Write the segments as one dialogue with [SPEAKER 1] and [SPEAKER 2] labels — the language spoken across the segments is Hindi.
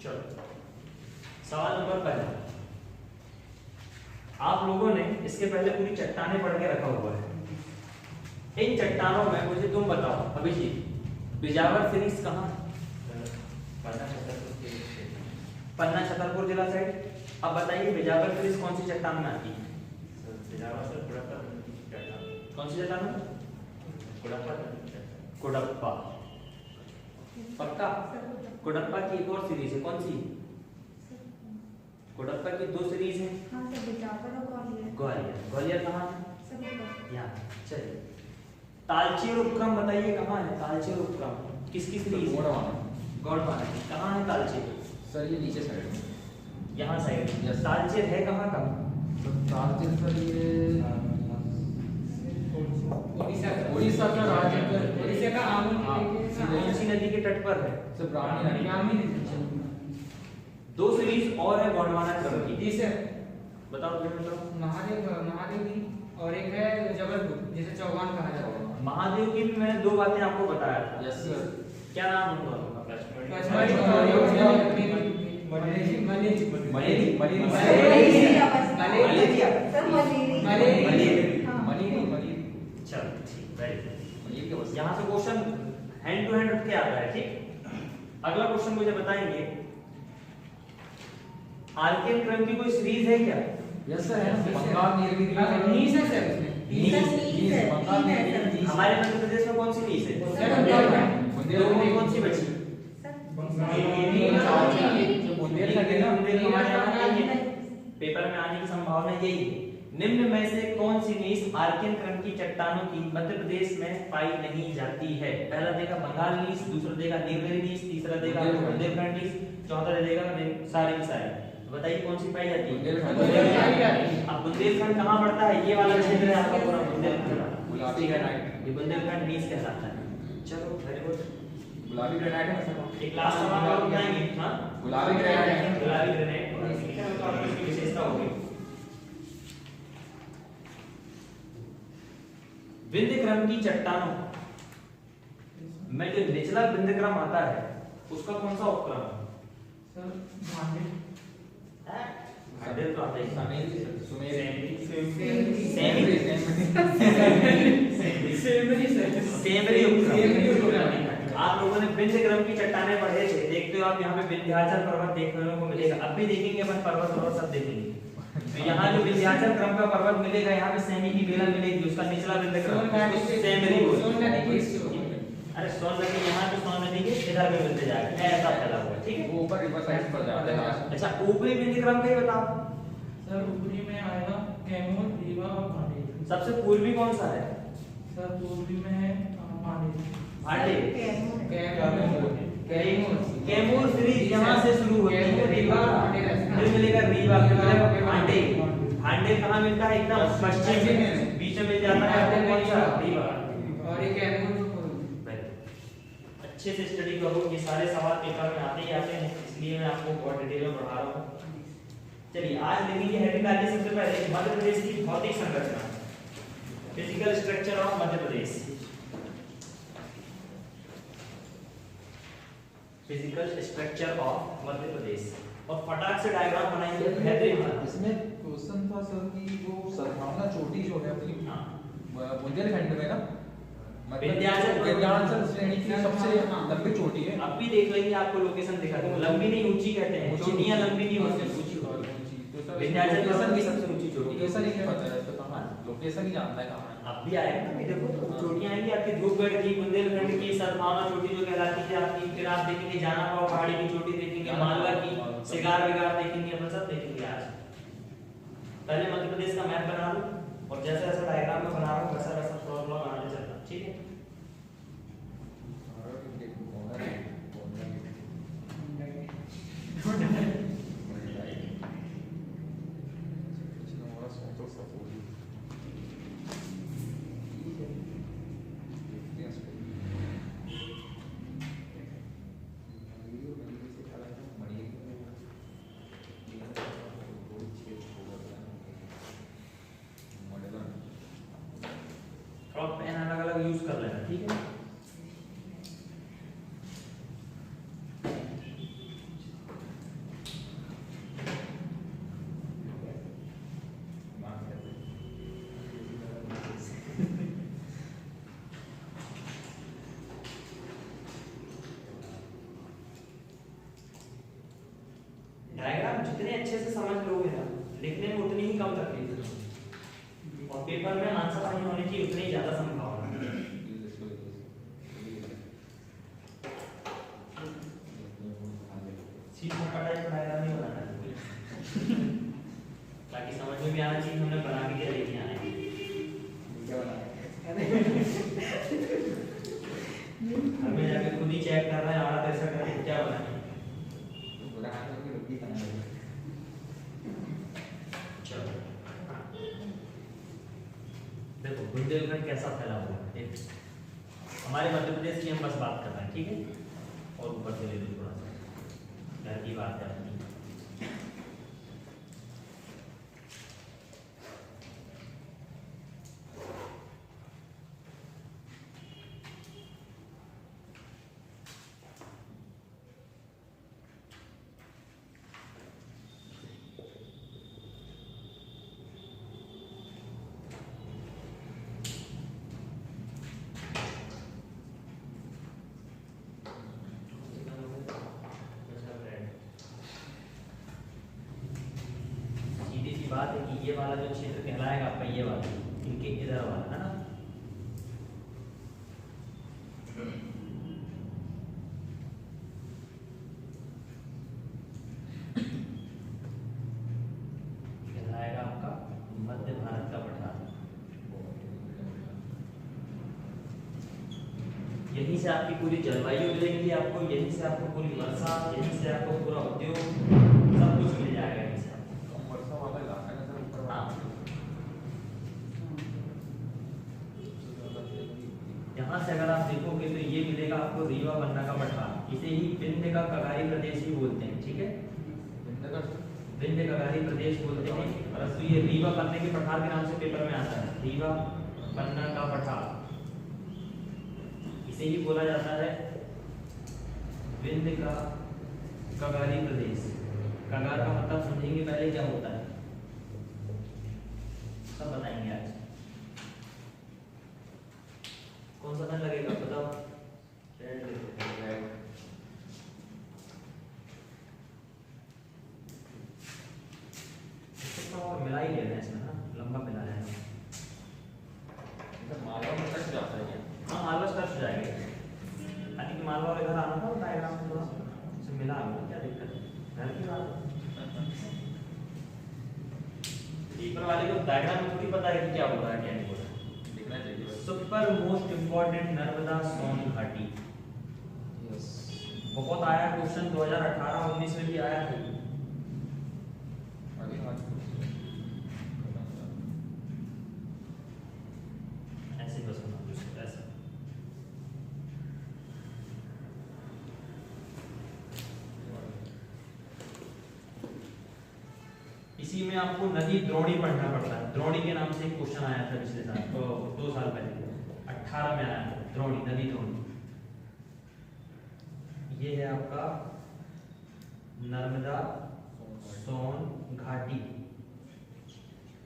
[SPEAKER 1] चलो सवाल नंबर पहला, आप लोगों ने इसके पहले पूरी चट्टानें पढ़ के रखा हुआ है। इन चट्टानों में मुझे तुम बताओ अभिजीत, बिजावर सीरीज कहाँ? पन्ना छतरपुर जिला साइड। अब बताइए बिजावर सीरीज कौन सी चट्टान में आती है? कौन सी चट्टान? कुडप्पा। पक्का? कुडप्पा की एक और सीरीज है, कौन सी? कुडप्पा की दो सीरीज है। ग्वालियर। ग्वालियर कहाँ है? यहाँ। चलिए तालचेर उपक्रम बताइए कहाँ है? तालचेर उपक्रम किसकी सीरीज? गौड़वाना की। कहाँ है तालचेर?
[SPEAKER 2] सर ये नीचे साइड में,
[SPEAKER 1] यहाँ साइड। तालचेर है कहाँ का?
[SPEAKER 2] तालचेर सर ये उड़ीसा का राज्य,
[SPEAKER 3] उड़ीसा का
[SPEAKER 1] कौन सी नदी के तट पर है?
[SPEAKER 2] सर ब्राह्मणी नदी।
[SPEAKER 1] दो सीरीज और है गोंडवाना क्रम की।
[SPEAKER 3] जी सर।
[SPEAKER 1] बताओ बताओ।
[SPEAKER 3] महादेव की और एक है जबलपुर जिसे चौहान कहा जाता है।
[SPEAKER 1] महादेव की भी मैंने दो बातें आपको बताया था।
[SPEAKER 2] Yes sir.
[SPEAKER 1] क्या नाम है उनका? चलो ठीक, वेरी गुड। यहाँ से क्वेश्चन हैंड टू हैंड रख के आता है, ठीक। अगला क्वेश्चन मुझे बताएंगे, आर्कियन क्रम की कोई सीरीज है क्या?
[SPEAKER 2] यस सर है। बंगाल नीलगिरी
[SPEAKER 3] नीस है सर इसमें।
[SPEAKER 1] हमारे मध्य प्रदेश में कौन सी नीस है?
[SPEAKER 2] बुंदेलखंड।
[SPEAKER 1] कौन सी बची? पेपर में आने की संभावना यही है। निम्न में से कौन सी नीस आर्कियन क्रम की चट्टानों की मध्य प्रदेश में पाई नहीं जाती है? पहला देगा बंगाल नीस, दूसरा देगा नीलगिरी नीस, तीसरा देगा बुंदेलखंड नीस, चौथा देगा सारे के सारे। बताइए कौन सी पाई जाती है? बुंदेलखंड। अब बुंदेलखंड कहाँ पड़ता है? ये वाला क्षेत्र है आपका पूरा बुंदेलखंड।
[SPEAKER 2] गुलाबी ग्रेनाइट।
[SPEAKER 1] ये बुंदेलखंड नीस कहलाता है। चलो वेरी गुड।
[SPEAKER 2] गुलाबी ग्रेनाइट है सर।
[SPEAKER 1] एक लास्ट सवाल और बताएंगे। हां
[SPEAKER 2] गुलाबी ग्रेनाइट।
[SPEAKER 1] गुलाबी ग्रेनाइट की विशेषता होगी। विंध्य क्रम की चट्टानों में जो निचला विंध्य क्रम आता है उसका कौन सा उपक्रम है?
[SPEAKER 3] सर भांडे
[SPEAKER 1] तो आता है
[SPEAKER 2] समेरी
[SPEAKER 1] सेमरी उपक्रम। आप लोगों ने विंध्य क्रम की चट्टानें पढ़े थे, देखते हो आप यहाँ पे विंध्याचल पर्वत देखने को मिलेगा। अब भी देखेंगे अपन पर्वत और सब देखेंगे। तो यहाँ जो विंध्याचल क्रम का पर्वत मिलेगा, यहाँ पे सेमी की बेला मिलेगी, उसका निचला विंध्य क्रम सेमरी बोलते हैं। अरे सोन नदी यहाँ पे सोन नदी के इधर में मिलते जाएगा, ऐसा फैला हुआ है, ठीक है।
[SPEAKER 2] वो ऊपर रिवर साइड पर जाता है।
[SPEAKER 1] अच्छा ऊपरी विंध्य क्रम का ही बताओ।
[SPEAKER 3] सर ऊपरी में आएगा कैमूर, रीवा और भांडे।
[SPEAKER 1] सबसे पूर्वी कौन सा है?
[SPEAKER 3] सर पूर्वी में है भांडे।
[SPEAKER 1] भांडे।
[SPEAKER 3] कैमूर
[SPEAKER 1] सीरीज यहाँ से शुरू होती है,
[SPEAKER 3] रीवा भांडे
[SPEAKER 1] फिर मिलेगा रीवा, फिर मिलेगा भांडे। भांडे कहाँ मिलता है? एकदम पश्चिम में, बीच में मिल जाता है आपको कौन सा? रीवा।
[SPEAKER 3] और ये कैमूर।
[SPEAKER 1] अच्छे से स्टडी करो, ये सारे सवाल पेपर में आते ही आते हैं, इसलिए मैं आपको बहुत डिटेल में पढ़ा रहा हूँ। चलिए आज देखेंगे हेडिंग आती है सबसे पहले मध्य प्रदेश की भौतिक संरचना, physical structure of Madhya Pradesh. Physical structure of Madhya Pradesh, और फटाक से डायग्राम बनाएंगे बेहतरीन।
[SPEAKER 2] इसमें क्वेश्चन था सर कि वो सद्भावना चोटी जो है अपनी बुंदेलखंड में ना, विंध्याचल श्रेणी की सबसे लंबी चोटी है।
[SPEAKER 1] अब भी देख लेंगे, आपको लोकेशन दिखा दूंगा। लंबी नहीं ऊंची कहते हैं, चोटियां लंबी नहीं होती, ऊंची होती है। विंध्याचल पर्वत की सबसे ऊंची चोटी।
[SPEAKER 2] लोकेशन ही नहीं पता है तो कहां, लोकेशन ही जानना है कहां है।
[SPEAKER 1] अब भी आएगा ना, देखो चोटियां आएंगी आपकी, धूपगढ़ की, बुंदेलखंड की, सद्भावना चोटी जो कहलाती है आपकी। फिर आप देखेंगे जानापाव पहाड़ी की चोटी देखेंगे, मालवा की, शिकार विगार देखेंगे, अपन सब देखेंगे आज। पहले मध्य प्रदेश का मैप बना लो, और जैसा जैसा डायग्राम में बना रहा हूँ वैसा वैसा प्रॉब्लम बनाने चलना, ठीक है। और पेन अलग अलग यूज कर लेना, ठीक है। जितने अच्छे से समझ लोगे ना, लिखने में उतनी ही कम तकलीफ होगी और पेपर में आंसर सही होने की उतनी ज्यादा संभावना है। सीट मोटा टाइप डायग्राम नहीं बनाना है ताकि समझ में भी आना चाहिए हमने बना के क्या लेके आना है।
[SPEAKER 2] क्या बना
[SPEAKER 1] हमें जाके खुद ही चेक करना है आड़ा ऐसा करके क्या बना है।
[SPEAKER 2] बोला हाथ में रुकी खाना है।
[SPEAKER 1] चलो देखो बुंदेलखंड कैसा फैला हुआ है, एक हमारे मध्य प्रदेश की हम बस बात कर रहे हैं, ठीक है, और ऊपर से ले लो थोड़ा सा घर की बात है अपनी। सीधी सी बात है कि ये वाला जो क्षेत्र कहलाएगा आपका ये वाला, इनके इधर वाला है ना, कहलाएगा आपका मध्य भारत का पठार। यहीं से आपकी पूरी जलवायु मिलेगी आपको, यहीं से आपको पूरी वर्षा, यहीं से आपको पूरा उद्योग सब कुछ मिल जाएगा यहीं से आपको।
[SPEAKER 2] वर्षा वाला इलाका है सर, ऊपर
[SPEAKER 1] हाँ। यहाँ से अगर आप देखोगे तो ये मिलेगा आपको रीवा पन्ना का पठार, इसे ही विंध्य का कगारी प्रदेश भी बोलते हैं, ठीक है, विंध्य कगारी प्रदेश बोलते हैं। परंतु ये रीवा पन्ने के पठार के नाम से पेपर में आता है, रीवा पन्ना का पठार, इसे ही बोला जाता है विंध्य का कगारी प्रदेश। कगार का मतलब समझेंगे पहले क्या होता है, सब बताएंगे आज। कौन सा पेन लगेगा बताओ? और मिला ही लेना है इसमें ना, लंबा मिला है
[SPEAKER 2] मालवा में तक जाता है।
[SPEAKER 1] हाँ मालवा टच हो जाएगा, यानी कि मालवा और इधर आना था डायग्राम में थोड़ा से मिला हुआ, क्या दिक्कत है, घर की बात है। पेपर वाले को डायग्राम में थोड़ी पता है कि क्या हो रहा है क्या नहीं हो रहा है।
[SPEAKER 2] लिखना चाहिए।
[SPEAKER 1] Super most important Narmada Son घाटी,
[SPEAKER 2] यस।
[SPEAKER 1] बहुत आया क्वेश्चन 2018-19 में भी आया है।
[SPEAKER 2] आगे हाथ
[SPEAKER 1] ऐसे बस बना दो इसको, ऐसा इसी में आपको नदी द्रोणी पढ़ना पड़ता है। द्रोणी के नाम से एक क्वेश्चन आया था पिछले साल, तो 2 साल पहले 18 में आया था, द्रोणी, नदी द्रोणी। ये है आपका नर्मदा सोन घाटी,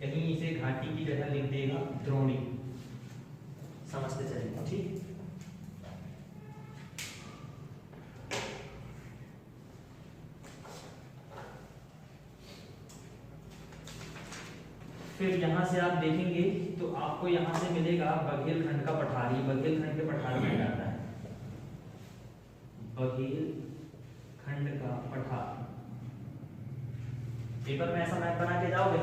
[SPEAKER 1] कहीं इसे घाटी की जगह लिख देगा द्रोणी, समझते चलेगा, ठीक। फिर यहाँ से आप देखेंगे तो आपको यहाँ से मिलेगा बघेलखंड का पठार, ये बघेलखंड के पठार में जाता है, बघेलखंड का पठार। पेपर में ऐसा मैप बना के जाओगे,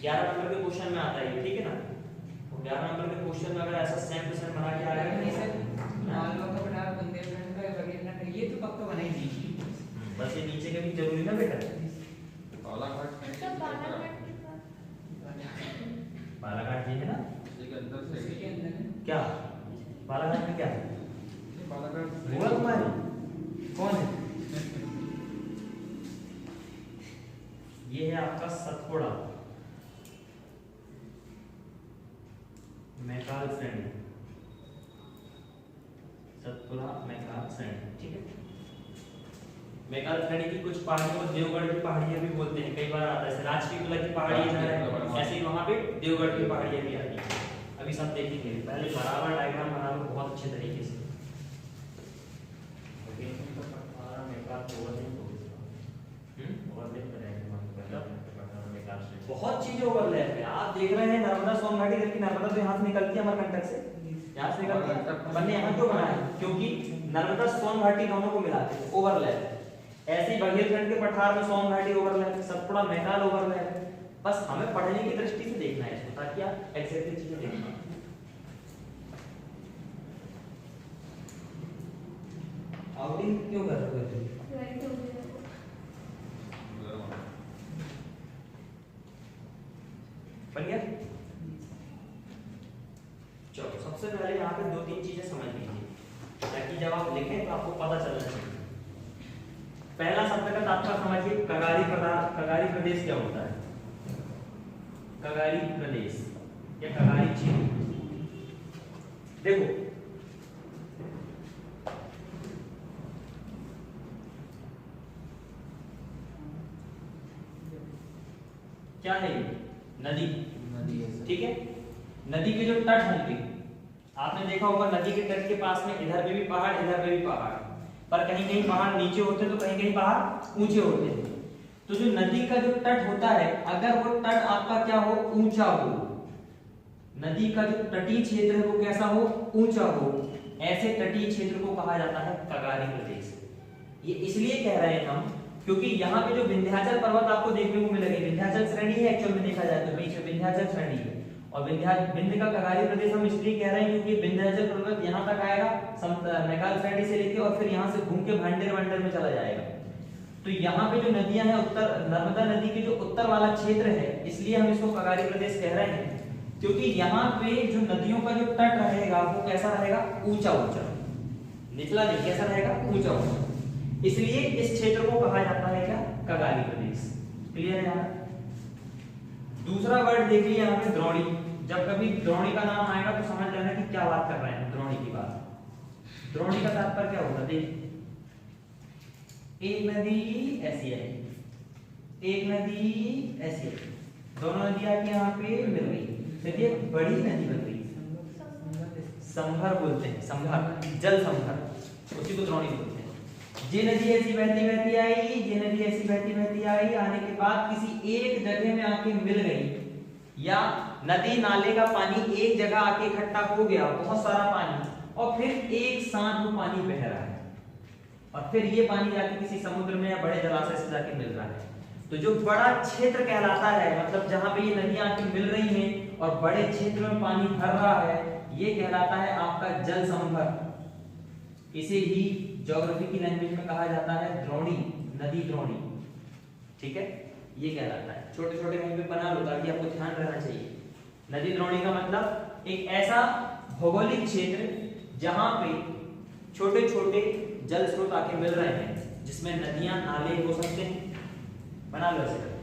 [SPEAKER 1] 11 नंबर के क्वेश्चन में आता है, ठीक है ना। 11 नंबर के क्वेश्चन में अगर ऐसा सेम टू सेम बना के आएगा
[SPEAKER 3] नहीं सर, मालवा का पठार, बुंदेलखंड का, बघेलखंड, ये तो पक्का बना ही दीजिए।
[SPEAKER 1] बस ये नीचे का भी जरूरी ना बेटा।
[SPEAKER 2] बालाघाट
[SPEAKER 1] बालाघाट ये है ना,
[SPEAKER 2] एक अंदर से
[SPEAKER 3] उसी के अंदर है।
[SPEAKER 1] क्या बालाघाट में क्या है,
[SPEAKER 2] बालाघाट
[SPEAKER 1] गोवा कुमारी कौन है? ये है आपका सतपुड़ा, मैकाल श्रेणी, सतपुड़ा मैकाल श्रेणी, ठीक है। मैकाल श्रेणी की कुछ पहाड़ियों को देवगढ़ की पहाड़ियां भी बोलते हैं, कई बार आता है। राजकीय तुला की पहाड़ी इधर है, ऐसे ही वहां पे देवगढ़ की पहाड़ियां भी आती हैं। अभी सब देखेंगे, पहले बराबर डायग्राम बना लो बहुत अच्छे तरीके से। मैकाल तो बहुत चीजें ओवरलैप है। आप देख रहे हैं नर्मदा सोन घाटी, जबकि नर्मदा तो यहाँ से निकलती है अमरकंटक से, यहाँ से निकलती है। अपन ने यहाँ क्यों बनाया? क्योंकि नर्मदा सोन घाटी दोनों को मिलाते हैं, ओवरलैप। ऐसे ही बघेलखंड के पठार में सोन घाटी ओवरलैप है, सतपुड़ा मैकाल ओवरलैप है। बस हमें पढ़ने की दृष्टि से देखना है इसको, ताकि आप एग्जैक्टली चीजें देख पाएं। आउटिंग क्यों कर रहे हो? बन गया? चलो सबसे पहले यहाँ पे 2-3 चीजें समझ लीजिए, ताकि जब आप लिखें तो आपको पता चलना चाहिए। पहला शब्द का तात्पर्य समझिए, कगारी प्रदेश क्या होता है? कगारी प्रदेश या कगारी क्षेत्र। देखो क्या है ये? नदी, ठीक है। नदी के जो तट होंगे, आपने देखा होगा नदी के तट के पास में इधर पे भी पहाड़, इधर पे भी पहाड़, पर कहीं कहीं पहाड़ नीचे होते हैं तो कहीं कहीं पहाड़ ऊंचे होते हैं। तो जो नदी का जो तट होता है, अगर वो तट आपका क्या हो? ऊंचा हो। नदी का जो तटीय क्षेत्र है वो कैसा हो? ऊंचा हो। ऐसे तटीय क्षेत्र को कहा जाता है कगारी प्रदेश। ये इसलिए कह रहे हैं हम क्योंकि यहाँ पे जो विंध्याचल पर्वत आपको देखने को मिलेगा, विंध्याचल श्रेणी है एक्चुअल में देखा जाए तो, बीच में विंध्याचल श्रेणी है। और विंध्य का कगारी प्रदेश हम इसलिए कह रहे हैं क्योंकि विंध्याचल पर्वत यहाँ तक आएगा मैकाल श्रेणी से लेके, और फिर यहाँ से घूम के भांडेर में चला जाएगा। तो यहाँ पे जो नदियां हैं, उत्तर नर्मदा नदी के जो उत्तर वाला क्षेत्र है, इसलिए हम इसको कगारी प्रदेश कह रहे हैं, क्योंकि यहाँ पे जो नदियों का जो तट रहेगा वो कैसा रहेगा? ऊंचा ऊंचा, निचला नहीं, कैसा रहेगा? ऊंचा ऊंचा। इसलिए इस क्षेत्र को कहा जाता है क्या? कगारी प्रदेश। क्लियर है यहाँ? दूसरा वर्ड देखिए यहाँ पे द्रोणी। जब कभी द्रोणी का नाम आएगा तो समझ लेना कि क्या बात कर रहे हैं, द्रोणी की बात। द्रोणी का तात्पर्य क्या होगा? देखिए, एक नदी ऐसी है, एक नदी ऐसी है, दोनों नदियां आके यहाँ पे मिल गई, फिर ये बड़ी नदी बन गई, संभर बोलते हैं, संभर, जल संभर, उसी को द्रोणी बोलते हैं। ये नदी ऐसी बहती बहती आई, ये नदी ऐसी बहती बहती आई, आने के बाद किसी एक जगह में आके मिल गई, या नदी नाले का पानी एक जगह आके इकट्ठा हो गया, बहुत सारा पानी, और फिर एक साथ वो पानी बह रहा है, और फिर ये पानी जाके किसी समुद्र में या बड़े जलाशय से जाके मिल रहा है। तो जो बड़ा क्षेत्र कहलाता है, मतलब जहां पे ये नदियां आके मिल रही हैं और बड़े क्षेत्र में पानी भर रहा है, ये कहलाता है आपका जल संभर। इसे ही ज्योग्राफी की लैंग्वेज में कहा जाता है द्रोणी, नदी द्रोणी, ठीक है, ये कहलाता है। छोटे छोटे कहीं पे बना लो ताकि आपको ध्यान रहना चाहिए। नदी द्रोणी का मतलब एक ऐसा भौगोलिक क्षेत्र जहां पे छोटे छोटे जल स्रोत आके मिल रहे हैं, जिसमें नदियां नाले हो सकते हैं, बना लो ऐसे।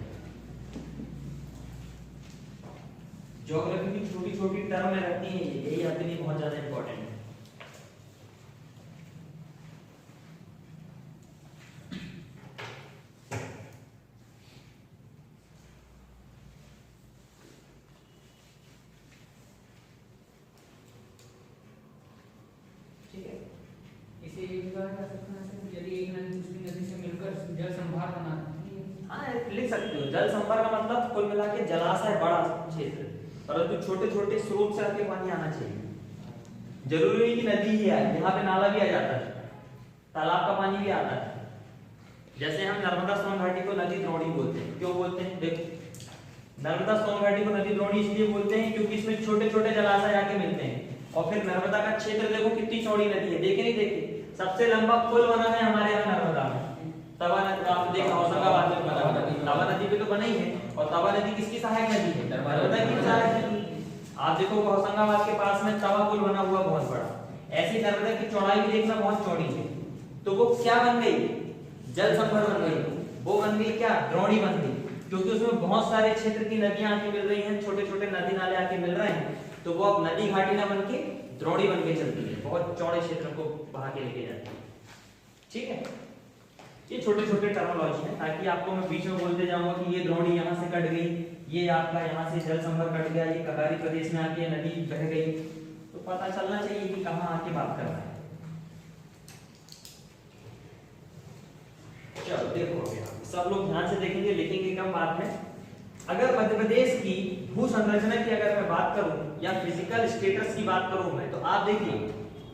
[SPEAKER 1] ज्योग्राफी की छोटी छोटी टर्म में रहती है, यही आपके लिए बहुत ज्यादा इंपॉर्टेंट है। ठीक है,
[SPEAKER 3] इसे ये भी कहा जा सकता है यदि एक नदी दूसरी नदी से मिलकर जल संभार बनाती है।
[SPEAKER 1] हाँ, लिख सकते हो। जल संभर का मतलब कुल मिला के जलाशय बड़ा क्षेत्र, परंतु छोटे छोटे स्रोत से आके पानी आना चाहिए। जरूरी नहीं कि नदी ही आए, यहाँ पे नाला भी आ जाता है, तालाब का पानी भी आता है। जैसे हम नर्मदा सोन घाटी को नदी द्रोणी बोलते हैं। क्यों बोलते हैं? देखो, नर्मदा सोन घाटी को नदी द्रोणी इसलिए बोलते हैं क्योंकि इसमें छोटे छोटे जलाशय आके मिलते हैं, और फिर नर्मदा का क्षेत्र देखो कितनी चौड़ी नदी है, देखे नहीं देखे? सबसे लंबा पुल बना है हमारे यहाँ नर्मदा में, तवा नदी। आपने देखा होशंगाबाद में बना, तवा नदी पे तो बना ही है, और तवा नदी किसकी सहायक नदी है? नर्मदा की सहायक नदी। आप देखो होशंगाबाद के पास में तवा पुल बना हुआ बहुत बड़ा, ऐसी नर्मदा की चौड़ाई भी देखना बहुत चौड़ी है। तो वो क्या बन गई? जल संभर बन गई। वो बन गई क्या? द्रोणी बन गई, क्योंकि उसमें बहुत सारे क्षेत्र की नदियां आके मिल रही हैं, छोटे छोटे नदी नाले आके मिल रहे हैं, तो वो अब नदी घाटी ना बन के द्रोणी बन के चलती है, बहुत चौड़े क्षेत्र को बहा के लेके जाती है। ठीक है, ये छोटे छोटे टर्मिनोलॉजी है, ताकि आपको मैं बीच में बोलते जाऊंगा कि ये द्रोणी यहाँ से कट गई, ये आपका यहाँ से जल संभर कट गया, ये कगारी प्रदेश में आके नदी बह गई, तो पता चलना चाहिए कि कहाँ आके बात कर रहा है। चलो देखो, सब लोग ध्यान से देखेंगे, लिखेंगे कम बाद में। अगर मध्य प्रदेश की भू संरचना की अगर मैं बात करूं या फिजिकल स्टेटस की बात करूं मैं, तो आप देखिए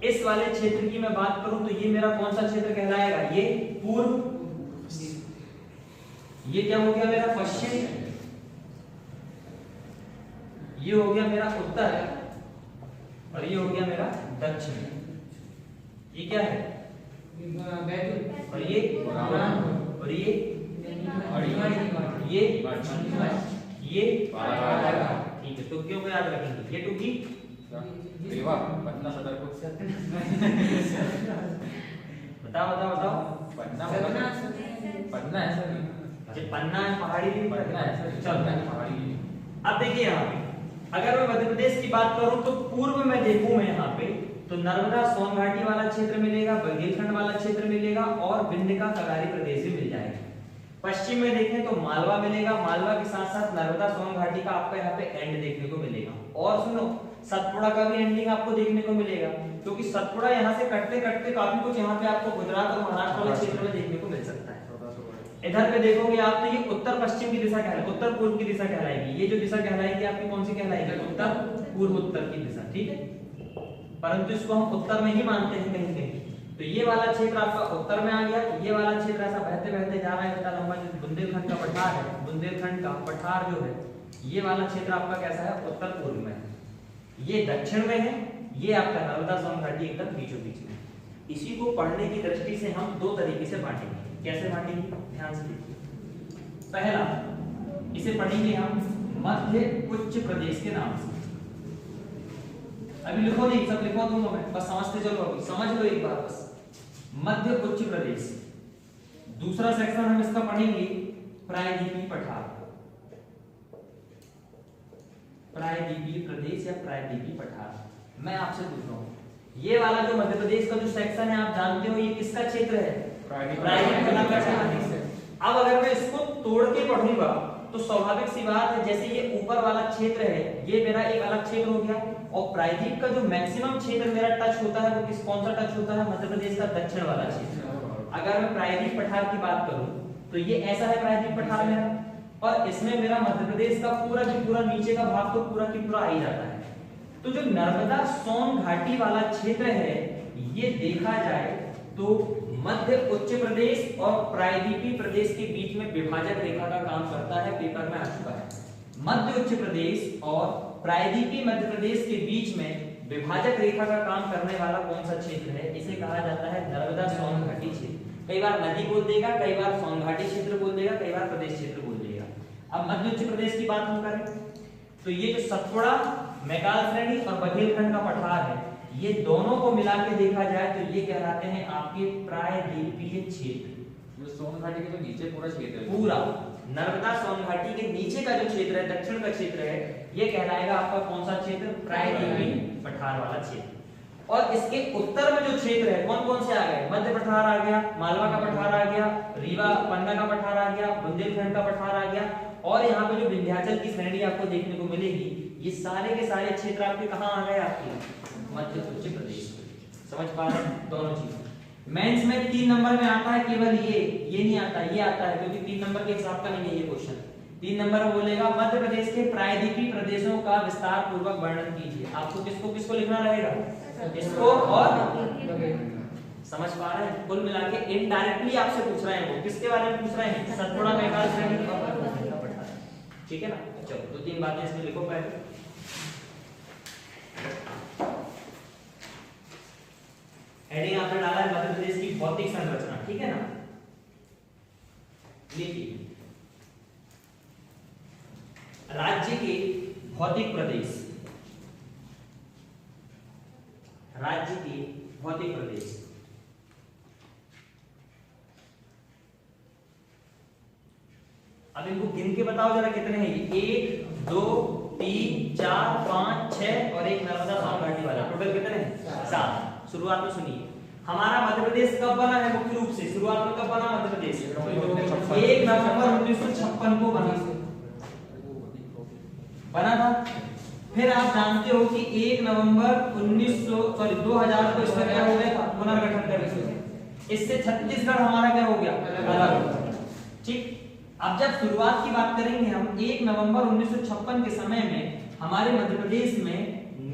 [SPEAKER 1] इस वाले क्षेत्र की मैं बात करूं तो ये मेरा कौन सा क्षेत्र कहलाएगा? ये पूर्व, ये क्या हो गया मेरा पश्चिम, ये हो गया मेरा उत्तर, और ये हो गया मेरा दक्षिण। ये क्या है? और ये ठीक है, टुक्कियों को याद रखेंगे। ये टुक्की
[SPEAKER 2] पन्ना सदर को
[SPEAKER 1] बताओ
[SPEAKER 2] पन्ना है सर,
[SPEAKER 1] पन्ना है, पहाड़ी भी
[SPEAKER 2] पन्ना है सर,
[SPEAKER 1] चलता है
[SPEAKER 2] पहाड़ी।
[SPEAKER 1] अब देखिए यहाँ पे अगर मैं मध्य प्रदेश की बात करूं तो पूर्व में देखूं मैं यहाँ पे तो नर्मदा सोन घाटी वाला क्षेत्र मिलेगा, बघेलखंड वाला क्षेत्र मिलेगा और विंध्य का कगारी प्रदेश भी मिल जाएगा। पश्चिम में देखें तो मालवा मिलेगा, मालवा के साथ साथ नर्मदा सोन घाटी का आपका यहाँ पे एंड देखने को मिलेगा। और सुनो सतपुड़ा का भी एंडिंग आपको देखने को मिलेगा, क्योंकि सतपुड़ा यहाँ से कटते कटते काफी कुछ यहाँ पे आपको गुजरात और महाराष्ट्र वाले क्षेत्र में देखने को मिल सकता है। इधर पे देखोगे आप तो ये उत्तर पश्चिम की दिशा कहलाएगी, उत्तर पूर्व की दिशा कहलाएगी। ये जो दिशा कहलाएगी आपकी कौन सी कहलाएगी? उत्तर पूर्व उत्तर की दिशा, ठीक है। परंतु इसको हम उत्तर में ही मानते हैं कहीं कहीं। तो ये वाला क्षेत्र आपका उत्तर में आ गया। ये वाला क्षेत्र ऐसा बहते बहते जा रहा है इतना लंबा, जो बुंदेलखंड का पठार है, बुंदेलखंड का पठार जो है, ये वाला क्षेत्र आपका कैसा है? उत्तर पूर्व में है। ये दक्षिण में है, ये आपका नर्मदा सोन घाटी एकदम बीचों बीच में। इसी को पढ़ने की दृष्टि से हम दो तरीके से बांटेंगे। कैसे बांटेंगे? ध्यान से देखिए। पहला इसे पढ़ेंगे हम मध्य उच्च प्रदेश के नाम से। अभी लिखो नहीं, सब लिखवा दूंगा मैं, बस समझते चलो, अभी समझ लो एक बार बस। मध्य उच्च प्रदेश। दूसरा सेक्शन हम इसका पढ़ेंगे प्रायद्वीपीय पठार, प्रायद्वीपीय प्रदेश या प्रायद्वीपीय पठार। मैं आपसे पूछ रहा हूँ, ये वाला जो मध्य प्रदेश का जो सेक्शन है आप जानते हो ये किसका क्षेत्र है? प्रायद्वीपीय पठार का क्षेत्र। अब अगर मैं इसको तोड़ के पढ़ूंगा तो स्वाभाविक सी बात है, जैसे ये ऊपर वाला क्षेत्र है ये मेरा एक अलग क्षेत्र हो गया, और प्रायद्वीप का जो मैक्सिमम क्षेत्र मेरा टच होता है वो किस कौन सा टच होता है? मध्य प्रदेश का दक्षिण वाला क्षेत्र। अगर मैं प्रायद्वीप पठार की बात करूं तो ये ऐसा है प्रायद्वीप पठार मेरा, और इसमें मेरा मध्य प्रदेश का पूरा की पूरा नीचे का भाग तो पूरा की पूरा आ ही जाता है। तो जो नर्मदा सोन घाटी वाला क्षेत्र है ये देखा जाए तो मध्य उच्च प्रदेश और प्रायद्वीपीय प्रदेश के बीच में विभाजक रेखा का काम करता है, पेपर में आ चुका है। मध्य उच्च प्रदेश और प्रायद्वीपीय मध्य प्रदेश के बीच में विभाजक रेखा का काम करने वाला कौन सा क्षेत्र है? इसे कहा जाता है नर्मदा सोन घाटी क्षेत्र। कई बार नदी बोल देगा, कई बार सोन घाटी क्षेत्र बोल देगा, कई बार प्रदेश क्षेत्र बोल देगा। अब मध्य उच्च प्रदेश की बात हम करें तो ये जो सतपुड़ा, मैकाल श्रेणी और बघेलखंड का पठार है, ये दोनों को मिला के देखा जाए तो ये कहलाते हैं आपके प्रायद्वीपीय क्षेत्र।
[SPEAKER 2] सोन घाटी के तो नीचे पूरा क्षेत्र है,
[SPEAKER 1] पूरा नर्मदा सोन घाटी के नीचे का जो क्षेत्र है, दक्षिण का क्षेत्र है, ये कहलाएगा आपका कौन सा क्षेत्र? प्रायद्वीपीय पठार वाला क्षेत्र। और इसके उत्तर में जो क्षेत्र है कौन कौन से आ गए? मध्य पठार आ गया, मालवा का पठार आ गया, रीवा पन्ना का पठार आ गया, बुंदेलखंड का पठार आ गया, और यहाँ पे जो विंध्याचल की श्रेणी आपको देखने को मिलेगी, ये सारे के सारे क्षेत्र आपके कहाँ आ गए? आपके मध्य उच्च प्रदेश। समझ पा रहे हैं दोनों चीज। मेंस में 3 नंबर में आता है केवल ये नहीं आता, ये आता है क्योंकि 3 नंबर के हिसाब का नहीं है ये क्वेश्चन। 3 नंबर में बोलेगा मध्य प्रदेश के प्रायद्वीपीय प्रदेशों का विस्तार पूर्वक वर्णन कीजिए। आपको किसको किसको लिखना रहेगा? इसको और समझ पा रहे हैं? कुल मिला के इनडायरेक्टली आपसे पूछ रहे हैं, वो किसके बारे में पूछ रहे हैं? सतपुड़ा, मैकाल श्रेणी और बघेलखंड का पठार। ठीक है ना? चलो 2-3 बातें इसमें लिखो पहले। हेडिंग आपने डाला है मध्य प्रदेश की भौतिक संरचना, ठीक है ना? लिखिए राज्य के भौतिक प्रदेश, राज्य के भौतिक प्रदेश। अब इनको गिन के बताओ जरा कितने हैं ये? 1 2 3 4 5 6 और एक नर्मदा सोन घाटी वाला, टोटल कितने हैं? 7। शुरुआत में सुनिए, हमारा मध्य प्रदेश कब बना है? मुख्य रूप से शुरुआत में कब बना मध्य प्रदेश? 1 नवंबर 1956 को बना था। फिर आप जानते हो कि 1 नवंबर 2000 को इसका क्या हो गया था? पुनर्गठन कर दिया। इससे छत्तीसगढ़ हमारा क्या हो गया? अलग। ठीक। अब जब शुरुआत की बात करेंगे हम 1 नवंबर 1956 के समय में हमारे मध्य प्रदेश में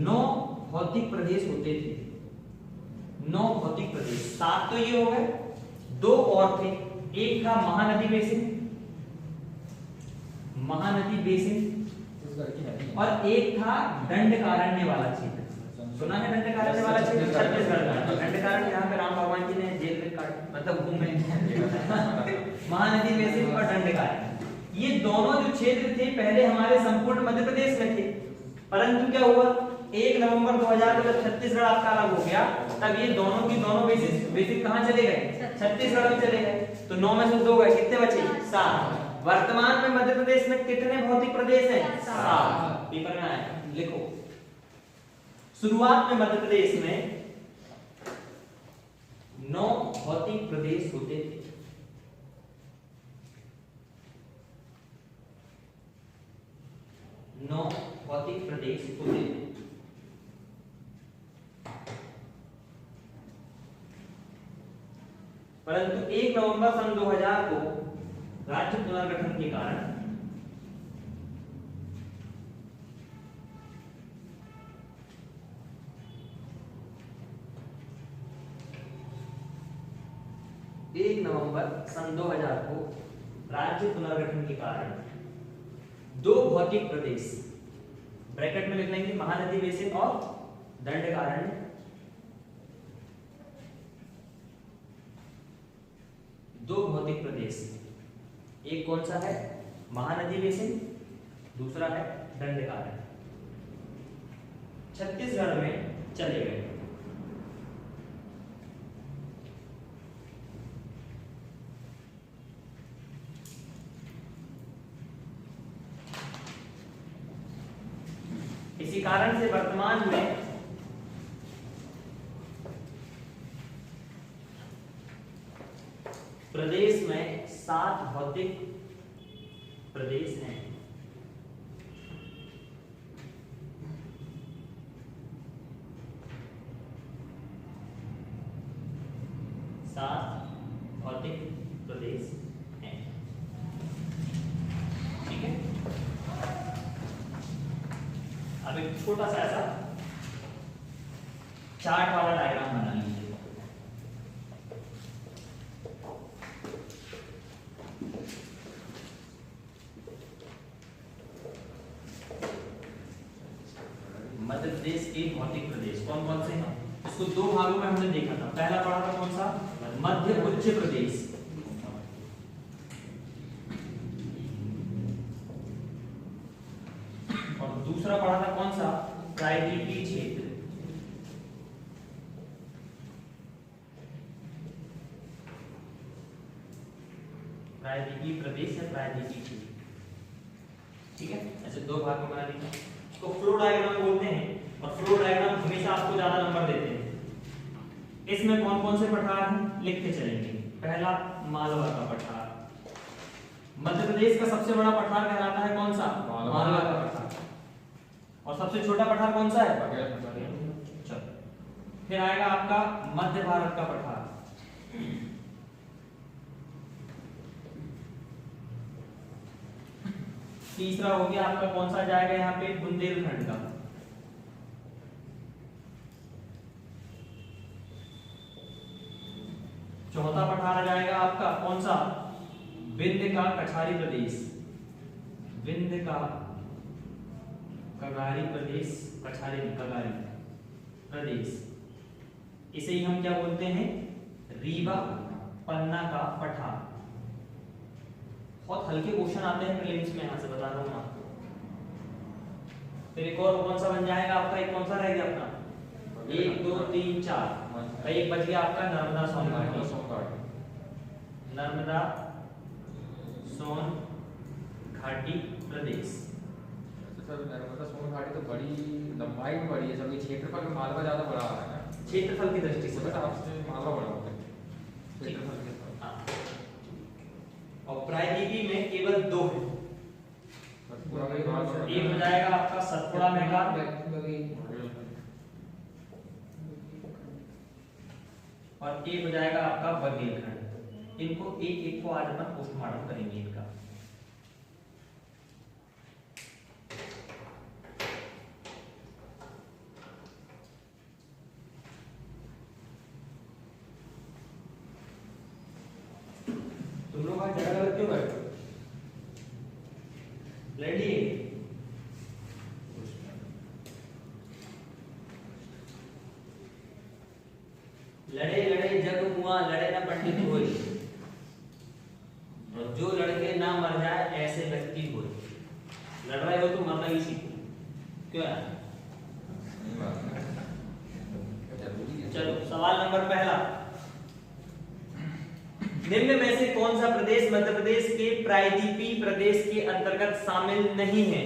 [SPEAKER 1] 9 भौतिक प्रदेश होते थे। 9 भौतिक प्रदेश, 7 तो ये हो गए, 2 और थे। एक था महानदी बेसिन, महानदी बेसिन, और एक था दंडकारण्य वाला क्षेत्र। सुना है दंडकारण्य वाला क्षेत्र? छत्तीसगढ़ का दंडकारण्य, यहाँ पे राम भगवान जी ने जेल में मतलब घूमे। महानदी बेसिन और दंडकारण्य, ये दोनों जो क्षेत्र थे पहले हमारे संपूर्ण मध्य प्रदेश में थे, परंतु क्या हुआ 1 नवंबर 2000 को जब छत्तीसगढ़ आपका अलग हो गया, तब ये दोनों की दोनों बेसिन कहाँ चले गए? छत्तीसगढ़ में चले गए। तो 9 में से 2 गए, कितने बचे? 7। वर्तमान में मध्य प्रदेश में कितने भौतिक प्रदेश हैं? 7। पेपर में आया, लिखो। शुरुआत में मध्य प्रदेश में 9 भौतिक प्रदेश होते थे। 9 भौतिक प्रदेश होते थे। परंतु 1 नवंबर सन 2000 को राज्य पुनर्गठन के कारण सन 2000 को राज्य पुनर्गठन के कारण 2 भौतिक प्रदेश, ब्रैकेट में लिख लेंगे महानदी बेसिन और दंडकारण्य, 2 भौतिक प्रदेश, एक कौन सा है? महानदी बेसिन, दूसरा है दंडकारण्य, छत्तीसगढ़ में चले गए। इसी कारण से वर्तमान में प्रदेश में 7 भौतिक प्रदेश हैं। 7 भौतिक प्रदेश हैं। ठीक है, अब एक छोटा सा ऐसा चार्ट वाला डायग्राम बना लीजिए। मध्य प्रदेश के भौतिक प्रदेश कौन कौन से हैं? इसको 2 भागों में हमने देखा था। पहला पढ़ा था कौन सा? मध्य उच्च प्रदेश, और दूसरा पढ़ा था कौन सा? प्रायद्वीपीय क्षेत्र। प्रायद्वीपीय प्रदेश है, प्रायद्वीपीय क्षेत्र। ठीक है, ऐसे 2 भाग में बना लिखा। इसको फ्लो डायग्राम बोलते हैं, और फ्लो डायग्राम हमेशा आपको ज्यादा नंबर देते हैं। इसमें कौन कौन से पठार हैं लिखते चलेंगे। पहला मालवा का पठार, मध्य प्रदेश का सबसे बड़ा पठार कहलाता है कौन सा? मालवा का पठार। और सबसे छोटा पठार कौन सा है? चलो, फिर आएगा आपका मध्य भारत का पठार, तीसरा हो गया आपका कौन सा जाएगा यहाँ पे? बुंदेलखंड का। चौथा पठार आ जाएगा आपका कौन सा? विंध्य का कछारी प्रदेश, विंध्य का कगारी प्रदेश, कछारी कगारी प्रदेश। इसे ही हम क्या बोलते हैं? रीवा पन्ना का पठार। बहुत हल्के क्वेश्चन आते हैं प्रीलिम्स में, यहां से बता रहा हूं आपको। फिर एक और कौन सा बन जाएगा आपका? एक कौन सा रह गया अपना? 1 2 3 4, एक बच गया आपका नर्मदा सोन घाटी, नर्मदा सोन घाटी प्रदेश।
[SPEAKER 2] सर नर्मदा सोन घाटी तो बड़ी लंबाई में बड़ी है, सभी क्षेत्रफल में मालवा ज्यादा बड़ा है ना,
[SPEAKER 1] क्षेत्रफल की दृष्टि से
[SPEAKER 2] आपसे मालवा बड़ा होता है क्षेत्रफल के साथ।
[SPEAKER 1] और प्रायद्वीपीय में केवल 2 है। एक हो जाएगा आपका सतपुड़ा मेघाल, और एक हो जाएगा आपका बघेलखंड। इनको एक एक को आज अपन पोस्टमार्टम करेंगे इनका। क्यों बैठे? लड़िए लड़े लड़े जग मुआ लड़े ना पंडित होई, और जो लड़के ना मर जाए ऐसे व्यक्ति होई। लड़ रहे हो तो मरना ही सीखो। क्यों है? चलो सवाल नंबर पहला, निम्न में से कौन सा प्रदेश मध्य प्रदेश के प्रायद्वीपीय प्रदेश के अंतर्गत शामिल नहीं है?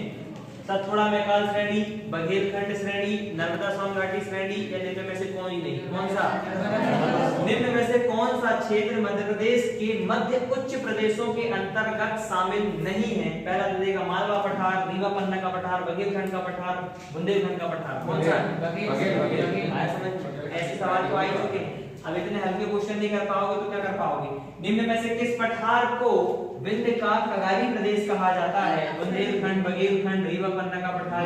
[SPEAKER 1] सतपुड़ा मैकाल श्रेणी, बघेलखंड श्रेणी, नर्मदा सोन घाटी श्रेणी, या निम्न में से कोई नहीं? कौन सा? निम्न में से कौन सा क्षेत्र मध्य प्रदेश के मध्य उच्च प्रदेशों के अंतर्गत शामिल नहीं है? पहला तो देगा मालवा पठार, रीवा पन्ना का पठार, बघेलखंड का पठार, बुंदेलखंड का पठार। कौन सा? आया समझ? ऐसे सवाल तो आ ही चुके हैं। अब इतने हल्के क्वेश्चन नहीं कर पाओगे तो क्या कर पाओगे? निम्न में से किस पठार को विंध्य का कगारी प्रदेश कहा जाता है? बुंदेलखंड, बघेलखंड, रीवा पन्ना का पठार,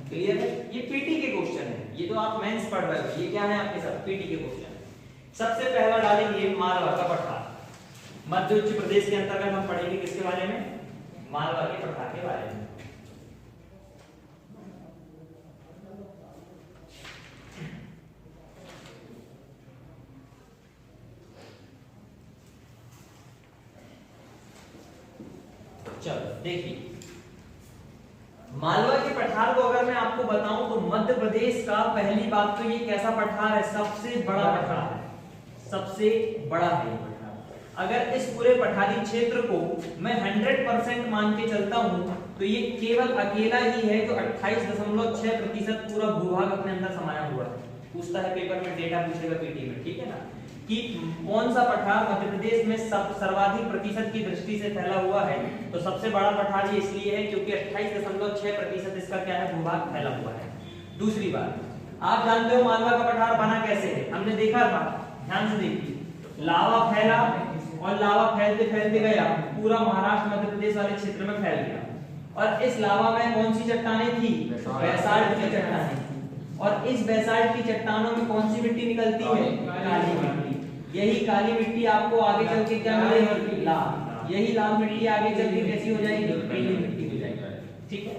[SPEAKER 1] क्लियर है? ये पीटी के क्वेश्चन है, ये तो आप मेंस पढ़ रहे हो, ये क्या है आपके साथ? पीटी के क्वेश्चन। सबसे पहला डालेंगे मालवा का पठार। मध्य उच्च प्रदेश के अंतर्गत हम पढ़ेंगे किसके बारे में? मालवा के पठार के बारे में। चलो देखिए, मालवा के पठार को अगर मैं आपको बताऊं तो मध्य प्रदेश का पहली बात तो ये कैसा पठार है? सबसे बड़ा पठार है, सबसे बड़ा है ये पठार। अगर इस पूरे पठारी क्षेत्र को मैं 100% मान के चलता हूं तो ये केवल अकेला ही है जो 28.6% पूरा भूभाग अपने अंदर समाया हुआ है। पूछता है पेपर में, डेटा पूछेगा पीटी में, ठीक है ना, कि कौन सा पठार मध्य प्रदेश में सर्वाधिक प्रतिशत की दृष्टि से फैला हुआ है? तो सबसे बड़ा पठार ये इसलिए है क्योंकि 28.6% इसका क्या है? भूभाग फैला हुआ है। दूसरी बात, आप जानते हो मालवा का पठार बना कैसे है? हमने देखा था, ध्यान से देखिए, लावा फैला और लावा फैलते फैलते गया, पूरा महाराष्ट्र मध्य प्रदेश वाले क्षेत्र में फैल गया, और इस लावा में कौन सी चट्टानें थी? बेसाल्ट की चट्टानें। और इस बेसाल्ट की चट्टानों में कौन सी मिट्टी निकलती है? काली मिट्टी। यही काली मिट्टी आपको आगे चल के क्या मिलेगी? लाल। यही लाल मिट्टी आगे चल के कैसी हो जाएगी? पीली मिट्टी हो जाएगी। ठीक है,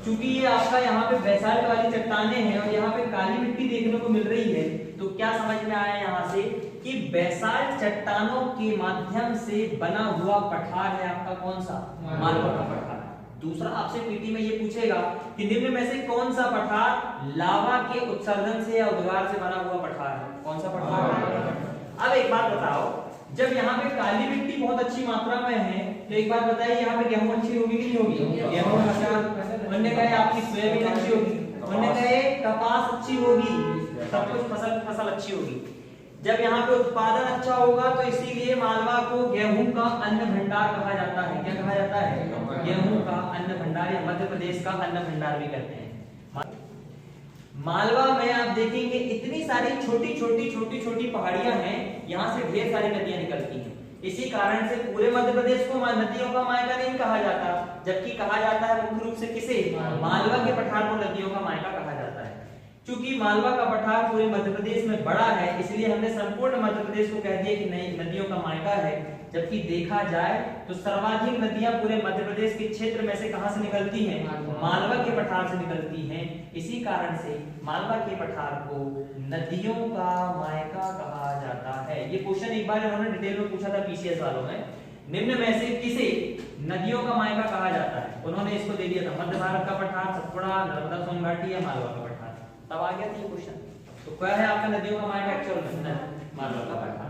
[SPEAKER 1] क्योंकि ये आपका यहाँ पे बेसाल्ट वाली चट्टानें हैं और यहाँ पे काली मिट्टी देखने को मिल रही है, तो क्या समझ में आया यहाँ से कि बेसाल्ट चट्टानों के माध्यम से बना हुआ पठार है आपका कौन सा? मालवा का पठार। दूसरा, आपसे पीटी में ये पूछेगा कि निम्न में से कौन सा पठार लावा के उत्सर्जन से या उद्गार से बना हुआ पठार है? कौन सा पठार? अब एक बात बताओ, जब यहाँ पे काली मिट्टी बहुत अच्छी मात्रा में है तो एक बात बताइए, यहाँ पे गेहूं अच्छी होगी कि नहीं होगी? गेहूं अच्छा, उन्होंने कहा आपकी सोयाबीन अच्छी होगी, उन्होंने कहा कपास अच्छी होगी, सब कुछ फसल अच्छी होगी। जब यहाँ पे उत्पादन अच्छा होगा तो इसीलिए मालवा को गेहूं का अन्न भंडार कहा जाता है। क्या कहा जाता है? गेहूं का अन्न भंडार, या मध्य प्रदेश का अन्न भंडार भी कहते हैं। मालवा में आप देखेंगे इतनी सारी छोटी छोटी पहाड़ियां हैं, यहाँ से ढेर सारी नदियां निकलती हैं। इसी कारण से पूरे मध्य प्रदेश को नदियों का मायका नहीं कहा जाता, जबकि कहा जाता है मुख्य रूप से किसे? मालवा के पठार को नदियों का मायका कहा जाता है। क्योंकि मालवा का पठार पूरे मध्य प्रदेश में बड़ा है, इसलिए हमने संपूर्ण मध्य प्रदेश को कह दिया कि नहीं, नदियों का मायका है। जबकि देखा जाए तो सर्वाधिक नदियां पूरे मध्य प्रदेश के क्षेत्र में से कहां से निकलती हैं? मालवा के पठार से निकलती हैं। इसी कारण से मालवा के पठार को नदियों का मायका कहा जाता है। ये क्वेश्चन एक बार इन्होंने डिटेल में पूछा था पीसीएस वालों ने, निम्न में से किसे नदियों का मायका कहा जाता है? उन्होंने इसको दे दिया था मध्य भारत का पठार, सतपुड़ा, नर्मदा सोन घाटी या मालवा का पठार। तब आ गया था ये क्वेश्चन। तो क्या है आपका नदियों का मायका? एक्चुअल में मालवा का पठार।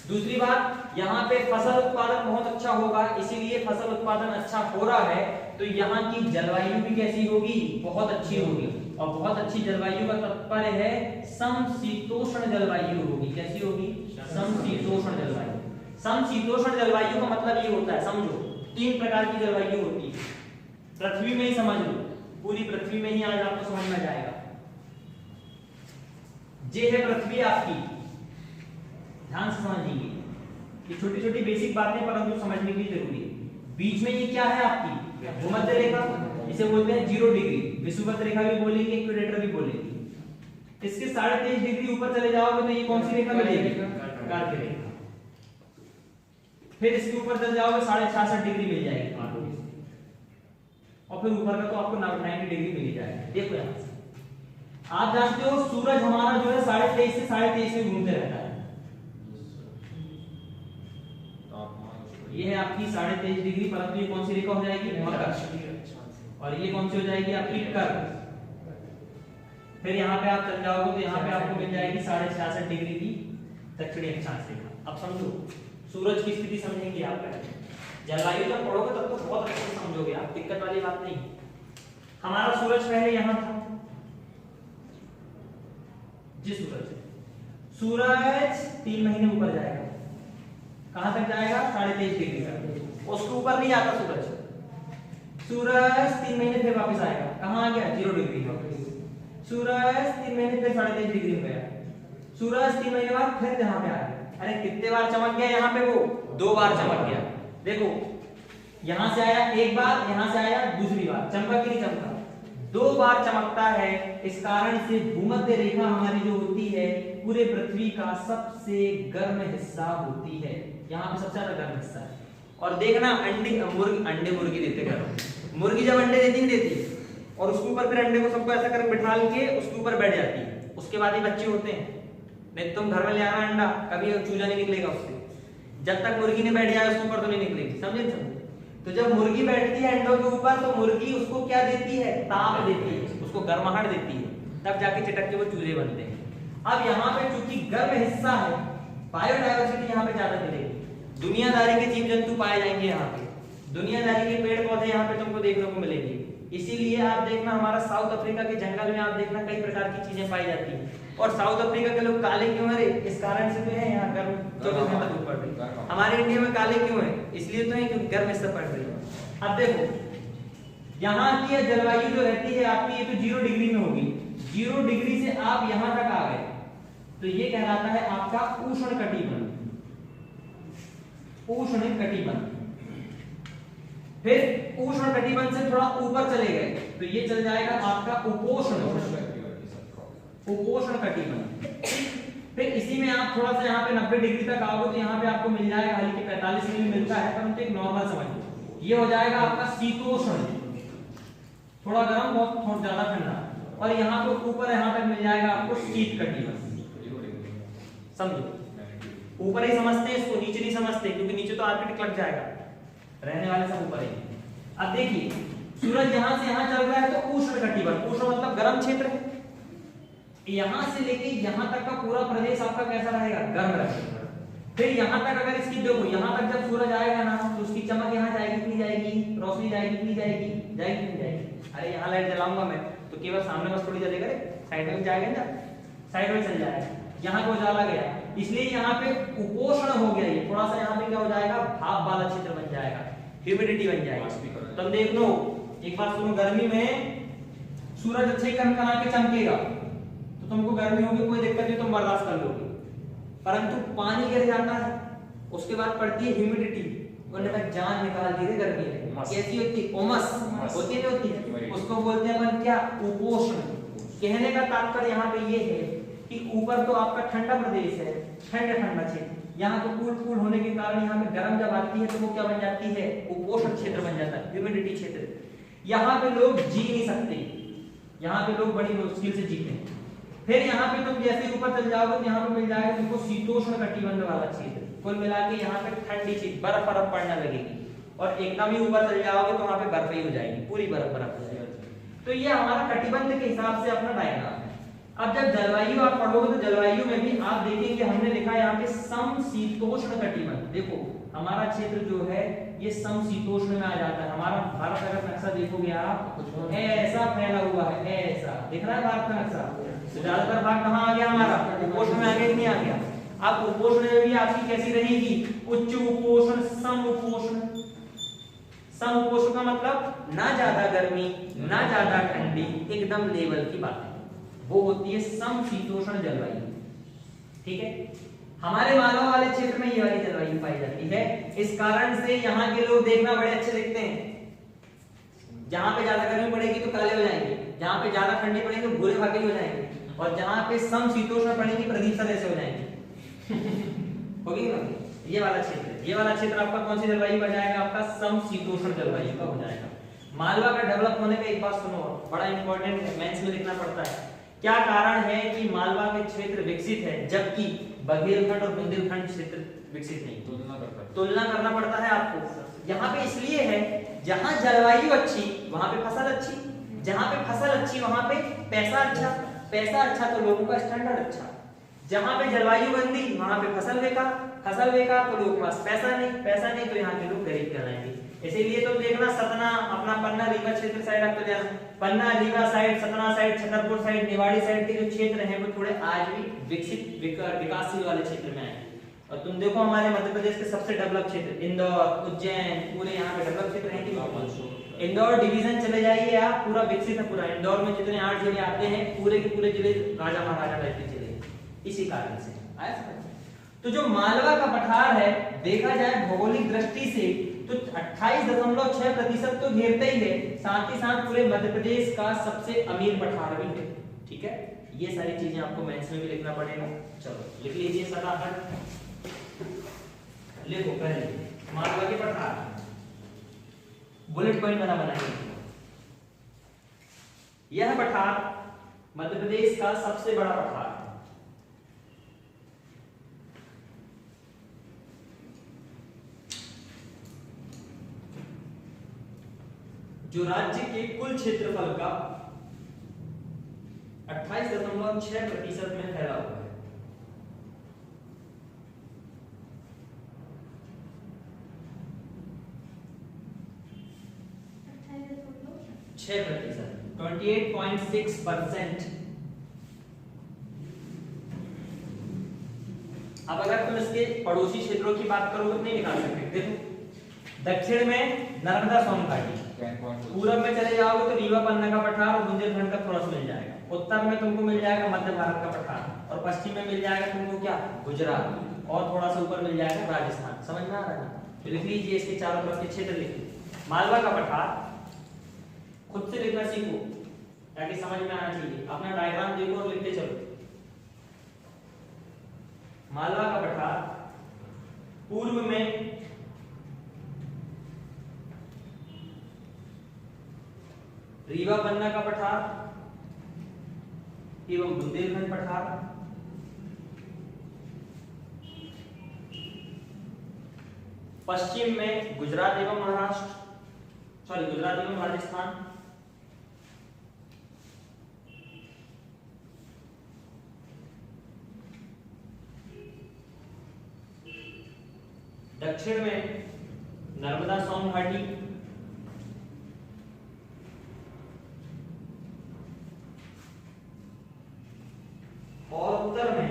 [SPEAKER 1] दूसरी बात, यहाँ पे फसल उत्पादन बहुत अच्छा होगा, इसीलिए फसल उत्पादन अच्छा हो रहा है तो यहाँ की जलवायु भी कैसी होगी? बहुत अच्छी होगी। और बहुत अच्छी जलवायु का तात्पर्य है समशीतोष्ण जलवायु होगी। कैसी होगी? समशीतोष्ण जलवायु। समशीतोष्ण जलवायु का मतलब ये होता है, समझो 3 प्रकार की जलवायु होती है। पृथ्वी में ही समझ लो, पूरी पृथ्वी में ही आज आपको समझ में जाएगा। ये है पृथ्वी आपकी, ध्यान से समझिए, ये छोटी छोटी बेसिक बातें परंतु समझने की जरूरी है। बीच में ये क्या है आपकी? भूमध्य रेखा, इसे बोलते हैं 0 डिग्री। विषुवत रेखा भी बोलेंगे, इक्वेटर भी बोलेंगे। इसके 23.5 डिग्री ऊपर चले जाओगे तो ये कौन सी रेखा मिलेगी? कर्क रेखा। फिर इसके ऊपर चल जाओगे 66.5 डिग्री मिल जाएगी मान लो, और फिर ऊपर का तो आपको 90 डिग्री मिल जाएगा। देखो यहाँ से आप जानते हो सूरज हमारा जो है 23.5 से 23.5 में घूमते रहता है। ये है आपकी 23.5 डिग्री, परंतु ये कौन सी रेखा हो जाएगी? मकर। और ये कौन सी हो जाएगी आपकी? कर्क। फिर यहाँ पे आप चल जाओगे तो यहाँ पे आपको मिल जाएगी 66.5 डिग्री की दक्षिणी अक्षांश रेखा। अब समझो सूरज की स्थिति समझेंगे आप पहले, जलवायु जब पढ़ोगे तब तो बहुत अच्छे से समझोगे आप, दिक्कत वाली बात नहीं। हमारा सूरज पहले यहाँ था, जी सूरज 3 महीने ऊपर जाएगा, कहां तक जाएगा? 23.5 डिग्री तक। उसके ऊपर नहीं आता सूरज, सूरज 3 महीने फिर वापस आएगा, कहां आ गया? 0 डिग्री वापस। सूरज 3 महीने फिर 23.5 डिग्री में गया, सूरज 3 महीने बाद फिर यहाँ पे आ गया। अरे कितने बार चमक गया यहाँ पे? वो 2 बार चमक गया। देखो यहां से आया एक बार, यहां से आया दूसरी बार, चमका कि नहीं चमका? 2 बार चमकता है। इस कारण से भूमध्य रेखा हमारी जो होती है पूरे पृथ्वी का सबसे गर्म हिस्सा होती है, यहाँ पे सबसे ज्यादा गर्म हिस्सा है। और देखना अंडे मुर्गी देते करो, मुर्गी जब अंडे देती नहीं देती, और उसके ऊपर फिर अंडे को सबको ऐसा कर बिठा के उसके ऊपर बैठ जाती है, उसके बाद ही बच्चे होते हैं। नहीं तुम घर में ले आना अंडा, कभी चूजा नहीं निकलेगा उससे, जब तक मुर्गी ने बैठ जाए उसके ऊपर तो नहीं निकलेगी, समझे? तो जब मुर्गी बैठती है अंडों के ऊपर तो मुर्गी उसको क्या देती है? ताप देती है, उसको गर्माहट देती है, तब जाके चिटक के वो चूजे बनते हैं। अब यहाँ पे चूंकि गर्म हिस्सा है, बायोडायवर्सिटी यहाँ पे ज्यादा मिलेगी, दुनियादारी के जीव जंतु पाए जाएंगे यहाँ पे, दुनियादारी के पेड़ पौधे यहाँ पे तुमको देखने को मिलेंगे। इसीलिए आप देखना हमारा साउथ अफ्रीका के जंगल में आप देखना कई प्रकार की चीजें पाई जाती हैं। और साउथ अफ्रीका के लोग काले क्यों है? इस कारण से तो है यहाँ गर्म 24 घंटा धूप पड़ रही है। हमारे इंडिया में काले क्यों है? इसलिए तो है क्योंकि गर्म हिस्सा पड़ रही है। अब देखो यहाँ की जलवायु जो रहती है आपकी, ये तो 0 डिग्री में होगी, 0 डिग्री से आप यहाँ तक आ गए तो ये कहलाता है आपका उष्ण कटिबंध, उष्ण कटिबंध। फिर उष्ण कटिबंध से थोड़ा ऊपर चले गए तो ये चल जाएगा आपका उपोष्ण कटिबंध। फिर इसी में आप थोड़ा सा यहाँ पे 90 डिग्री तक आओगे तो यहाँ पे आपको मिल जाएगा, हालांकि 45 में मिलता है परंतु एक नॉर्मल समझ, ये हो जाएगा आपका शीतोष्ण, थोड़ा गर्म बहुत थोड़ा ज्यादा ठंडा। और यहाँ पे ऊपर यहाँ तक मिल जाएगा आपको शीत कटिबंध। समझो ऊपर ही समझते हैं इसको, नीचे नहीं समझते, क्योंकि नीचे तो आर्कटिक लग जाएगा, रहने वाले सब ऊपर ही। अब देखिए सूरज यहाँ से यहाँ चल रहा है तो उष्ण कटिबंध, उष्ण मतलब गर्म क्षेत्र है, यहाँ से लेके यहाँ तक का पूरा प्रदेश आपका कैसा रहेगा? गर्म रहेगा। फिर यहाँ तक अगर इसकी देखो, यहाँ तक जब सूरज आएगा ना तो उसकी चमक यहाँ जाएगी कि नहीं जाएगी? रोशनी जाएगी कि नहीं जाएगी? जाएगी नहीं जाएगी? अरे यहाँ लाइट जलाऊंगा मैं तो केवल सामने बस थोड़ी जलेगा, साइड में जाएगा ना, साइड में चल जाएगा, यहाँ को उजाला गया, इसलिए यहाँ पे उपोष्ण हो गया, ये थोड़ा सा यहाँ पे क्या हो जाएगा? भाप वाला क्षेत्र बन जाएगा, ह्यूमिडिटी बन जाएगी। तुम देख लो एक बार सुनो, गर्मी में सूरज अच्छे कनकना के चमकेगा तो तुमको गर्मी होगी, कोई दिक्कत नहीं, तुम बर्दाश्त कर लोगे। परंतु पानी गिर जाता है, उसके बाद पड़ती है ह्यूमिडिटी, तक जान निकाल दी गर्मी में। कैसी होती है? उमस होती है, होती है, उसको बोलते हैं अपन क्या? उपोष्ण। कहने का तात्पर्य यहाँ पे ये है कि ऊपर तो आपका ठंडा प्रदेश है, ठंडा क्षेत्र, यहाँ तो कूल होने के कारण यहाँ पे गर्म जब आती है तो वो क्या बन जाती है? उपोष्ण क्षेत्र बन जाता है, ह्यूमिडिटी क्षेत्र। यहाँ पे लोग जी नहीं सकते, यहाँ पे लोग बड़ी मुश्किल से जीते हैं। फिर यहाँ पे तुम जैसे ऊपर चल जाओगे तो यहाँ पे मिल जाएगा तुमको शीतोष्ण कटिबंध वाला क्षेत्र, कुल मिला के यहाँ पे ठंडी चीज बर्फ पड़ने लगेगी, और एकदम ही ऊपर चल जाओगे तो वहां पे बर्फ ही हो जाएगी, पूरी बर्फ हो जाएगी। तो ये हमारा कटिबंध के हिसाब से अपना डायग्राम है। अब जब जलवायु आप पढ़ोगे तो जलवायु में भी आप देखेंगे हमने लिखा यहाँ पे समशीतोष्ण कटिबंध। देखो हमारा क्षेत्र जो है ये समशीतोष्ण में आ जाता है। हमारा भारत अगर नक्शा देखोगे आप, ऐसा फैला हुआ है, ऐसा दिख रहा है भारत का नक्शा, तो ज्यादातर भाग कहाँ आ गया? हमारा उपोष्ण में आ गया कि नहीं आ गया? अब उपोष्ण में भी आपकी कैसी रहेगी? उच्च उपोष्ण, सम उपोष्ण। सम उपोष्ण का मतलब ना ज्यादा गर्मी ना ज्यादा ठंडी, एकदम लेवल की बात है, वो होती है समशीतोष्ण जलवायु। ठीक है, हमारे मालवा वाले क्षेत्र में ये वाली जलवायु पाई जाती है। इस कारण से यहाँ के लोग देखना बड़े अच्छे दिखते हैं। जहां पे ज्यादा गर्मी पड़ेगी तो काले हो जाएंगे, जहां पे ज्यादा ठंडी पड़ेगी तो भूरे भागे हो जाएंगे, और जहां पे समशीतोष्ण पड़ेगी प्रदीप सा जैसे हो जाएंगे। होगी ना? ये वाला क्षेत्र आपका कौन सी जलवायु का जाएगा? आपका समशीतोष्ण जलवायु का हो जाएगा। मालवा का डेवलप होने का एक बात सुनो, बड़ा इंपॉर्टेंट है, मेंस में लिखना पड़ता है। क्या कारण है कि मालवा के क्षेत्र विकसित है जबकि बघेलखंड और बुंदेलखंड क्षेत्र विकसित नहीं? तुलना करना पड़ता है आपको। यहाँ पे इसलिए है, जहाँ जलवायु अच्छी वहां पे फसल अच्छी, जहाँ पे फसल अच्छी वहां पे पैसा अच्छा तो लोगों का स्टैंडर्ड अच्छा, जहाँ पे जलवायु गंदी वहां पे फसल बेकार तो लोगों के पास पैसा नहीं तो यहाँ के लोग गरीब कहलाएंगे। इसीलिए तो देखना सतना, अपना पन्ना रीवा क्षेत्र साइड आप चले जाना, Panna Rewa side, Satna side, Chhatarpur side, Niwari side के जो क्षेत्र हैं वो थोड़े आज भी विकसित विकासशील वाले क्षेत्र में आए। और तुम देखो हमारे मध्य प्रदेश के सबसे डेवलप क्षेत्र इंदौर, उज्जैन, पूरे यहाँ पे डेवलप क्षेत्र हैं कि इंदौर डिवीजन चले जाइए आप, पूरा विकसित है पूरा। इंदौर में जितने 8 जिले आते हैं पूरे के पूरे जिले राजा महाराजा टाइप के जिले, इसी कारण से आया समझ। तो जो मालवा का पठार है देखा जाए भौगोलिक दृष्टि से तो 28.6% तो घेरते ही है, साथ ही साथ पूरे मध्य प्रदेश का सबसे अमीर पठार भी है। ठीक है, ये सारी चीजें आपको मेंस में भी लिखना पड़ेगा। चलो लिख लीजिए फटाफट, लिखो पहले मालवा के पठार, बुलेट पॉइंट बनाइए। यह पठार मध्य प्रदेश का सबसे बड़ा पठार है। जो राज्य के कुल क्षेत्रफल का 28.6% में फैला हुआ है। छह प्रतिशत 28.6%। अब अगर तुम इसके पड़ोसी क्षेत्रों की बात करो तो नहीं निकाल सकते। देखो दक्षिण में नर्मदा सोन घाटी, पूरब में चले जाओगे तो रीवा पन्ना का पठार और बुंदेलखंड का थोड़ा सा मिल जाएगा, उत्तर में तुमको मिल जाएगा मध्य भारत का पठार और पश्चिम में मिल जाएगा तुमको क्या गुजरात और थोड़ा सा ऊपर मिल जाएगा राजस्थान। समझ में आ रहा है? तो लिख लीजिए इसके चारों तरफ के क्षेत्र लिखिए। मालवा का पठार खुद से लिखना सीखो ताकि समझ में आना चाहिए। अपना डायग्राम देखो और लिखते चलो। मालवा का पठार पूर्व में रीवा पन्ना का पठार एवं बुंदेलखंड पठार, पश्चिम में गुजरात एवं राजस्थान, दक्षिण में नर्मदा सोन घाटी, और उत्तर में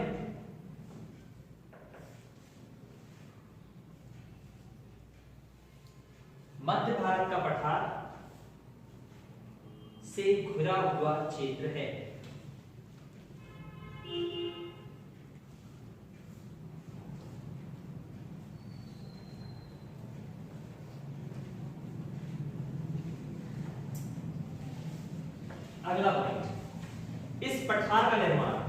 [SPEAKER 1] मध्य भारत का पठार से घिरा हुआ क्षेत्र है। अगला पॉइंट, इस पठार का निर्माण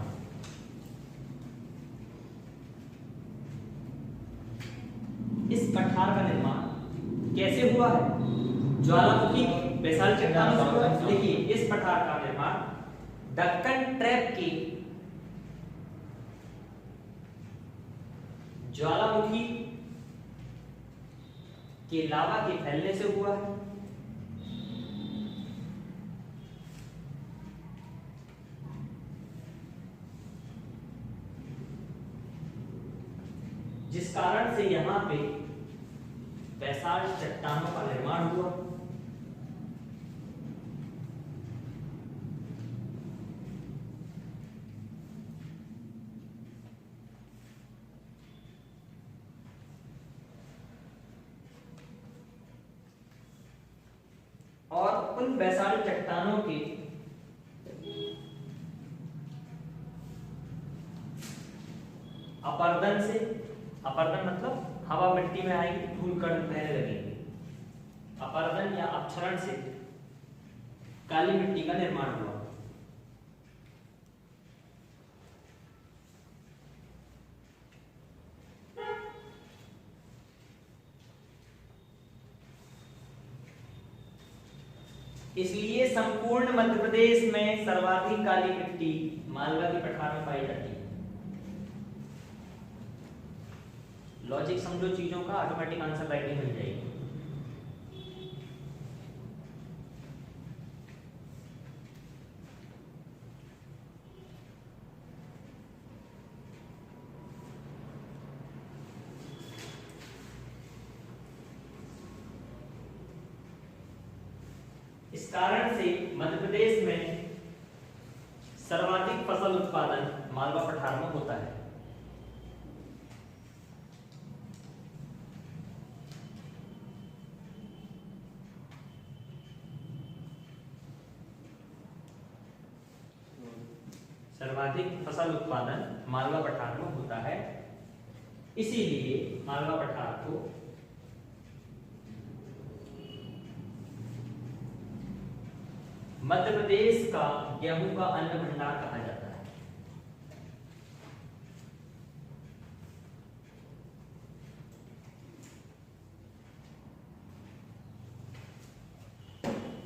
[SPEAKER 1] कैसे हुआ है? ज्वालामुखी बेसाल्ट चट्टानों से हुआ है। देखिए इस पठार का निर्माण दक्कन ट्रैप की ज्वालामुखी के लावा के फैलने से हुआ है। जिस कारण से यहां पे बेसाल्ट चट्टानों का निर्माण हुआ। और उन बेसाल्ट चट्टानों के अपर्दन से, अपर्दन मतलब हवा मिट्टी में आएगी, धूल कण बहने लगेंगे। अपर्दन या अपक्षरण से काली मिट्टी का निर्माण हुआ। इसलिए संपूर्ण मध्य प्रदेश में सर्वाधिक काली मिट्टी मालवा के पठार में पाई जाती है। लॉजिक समझो चीजों का, ऑटोमेटिक आंसर राइटिंग मिल जाएगी। इस कारण से मध्य प्रदेश में सर्वाधिक फसल उत्पादन मालवा पठार में होता है। सर्वाधिक फसल उत्पादन मालवा पठार में होता है, इसीलिए मालवा पठार को मध्य प्रदेश का गेहूं का अन्न भंडार कहा जाता है।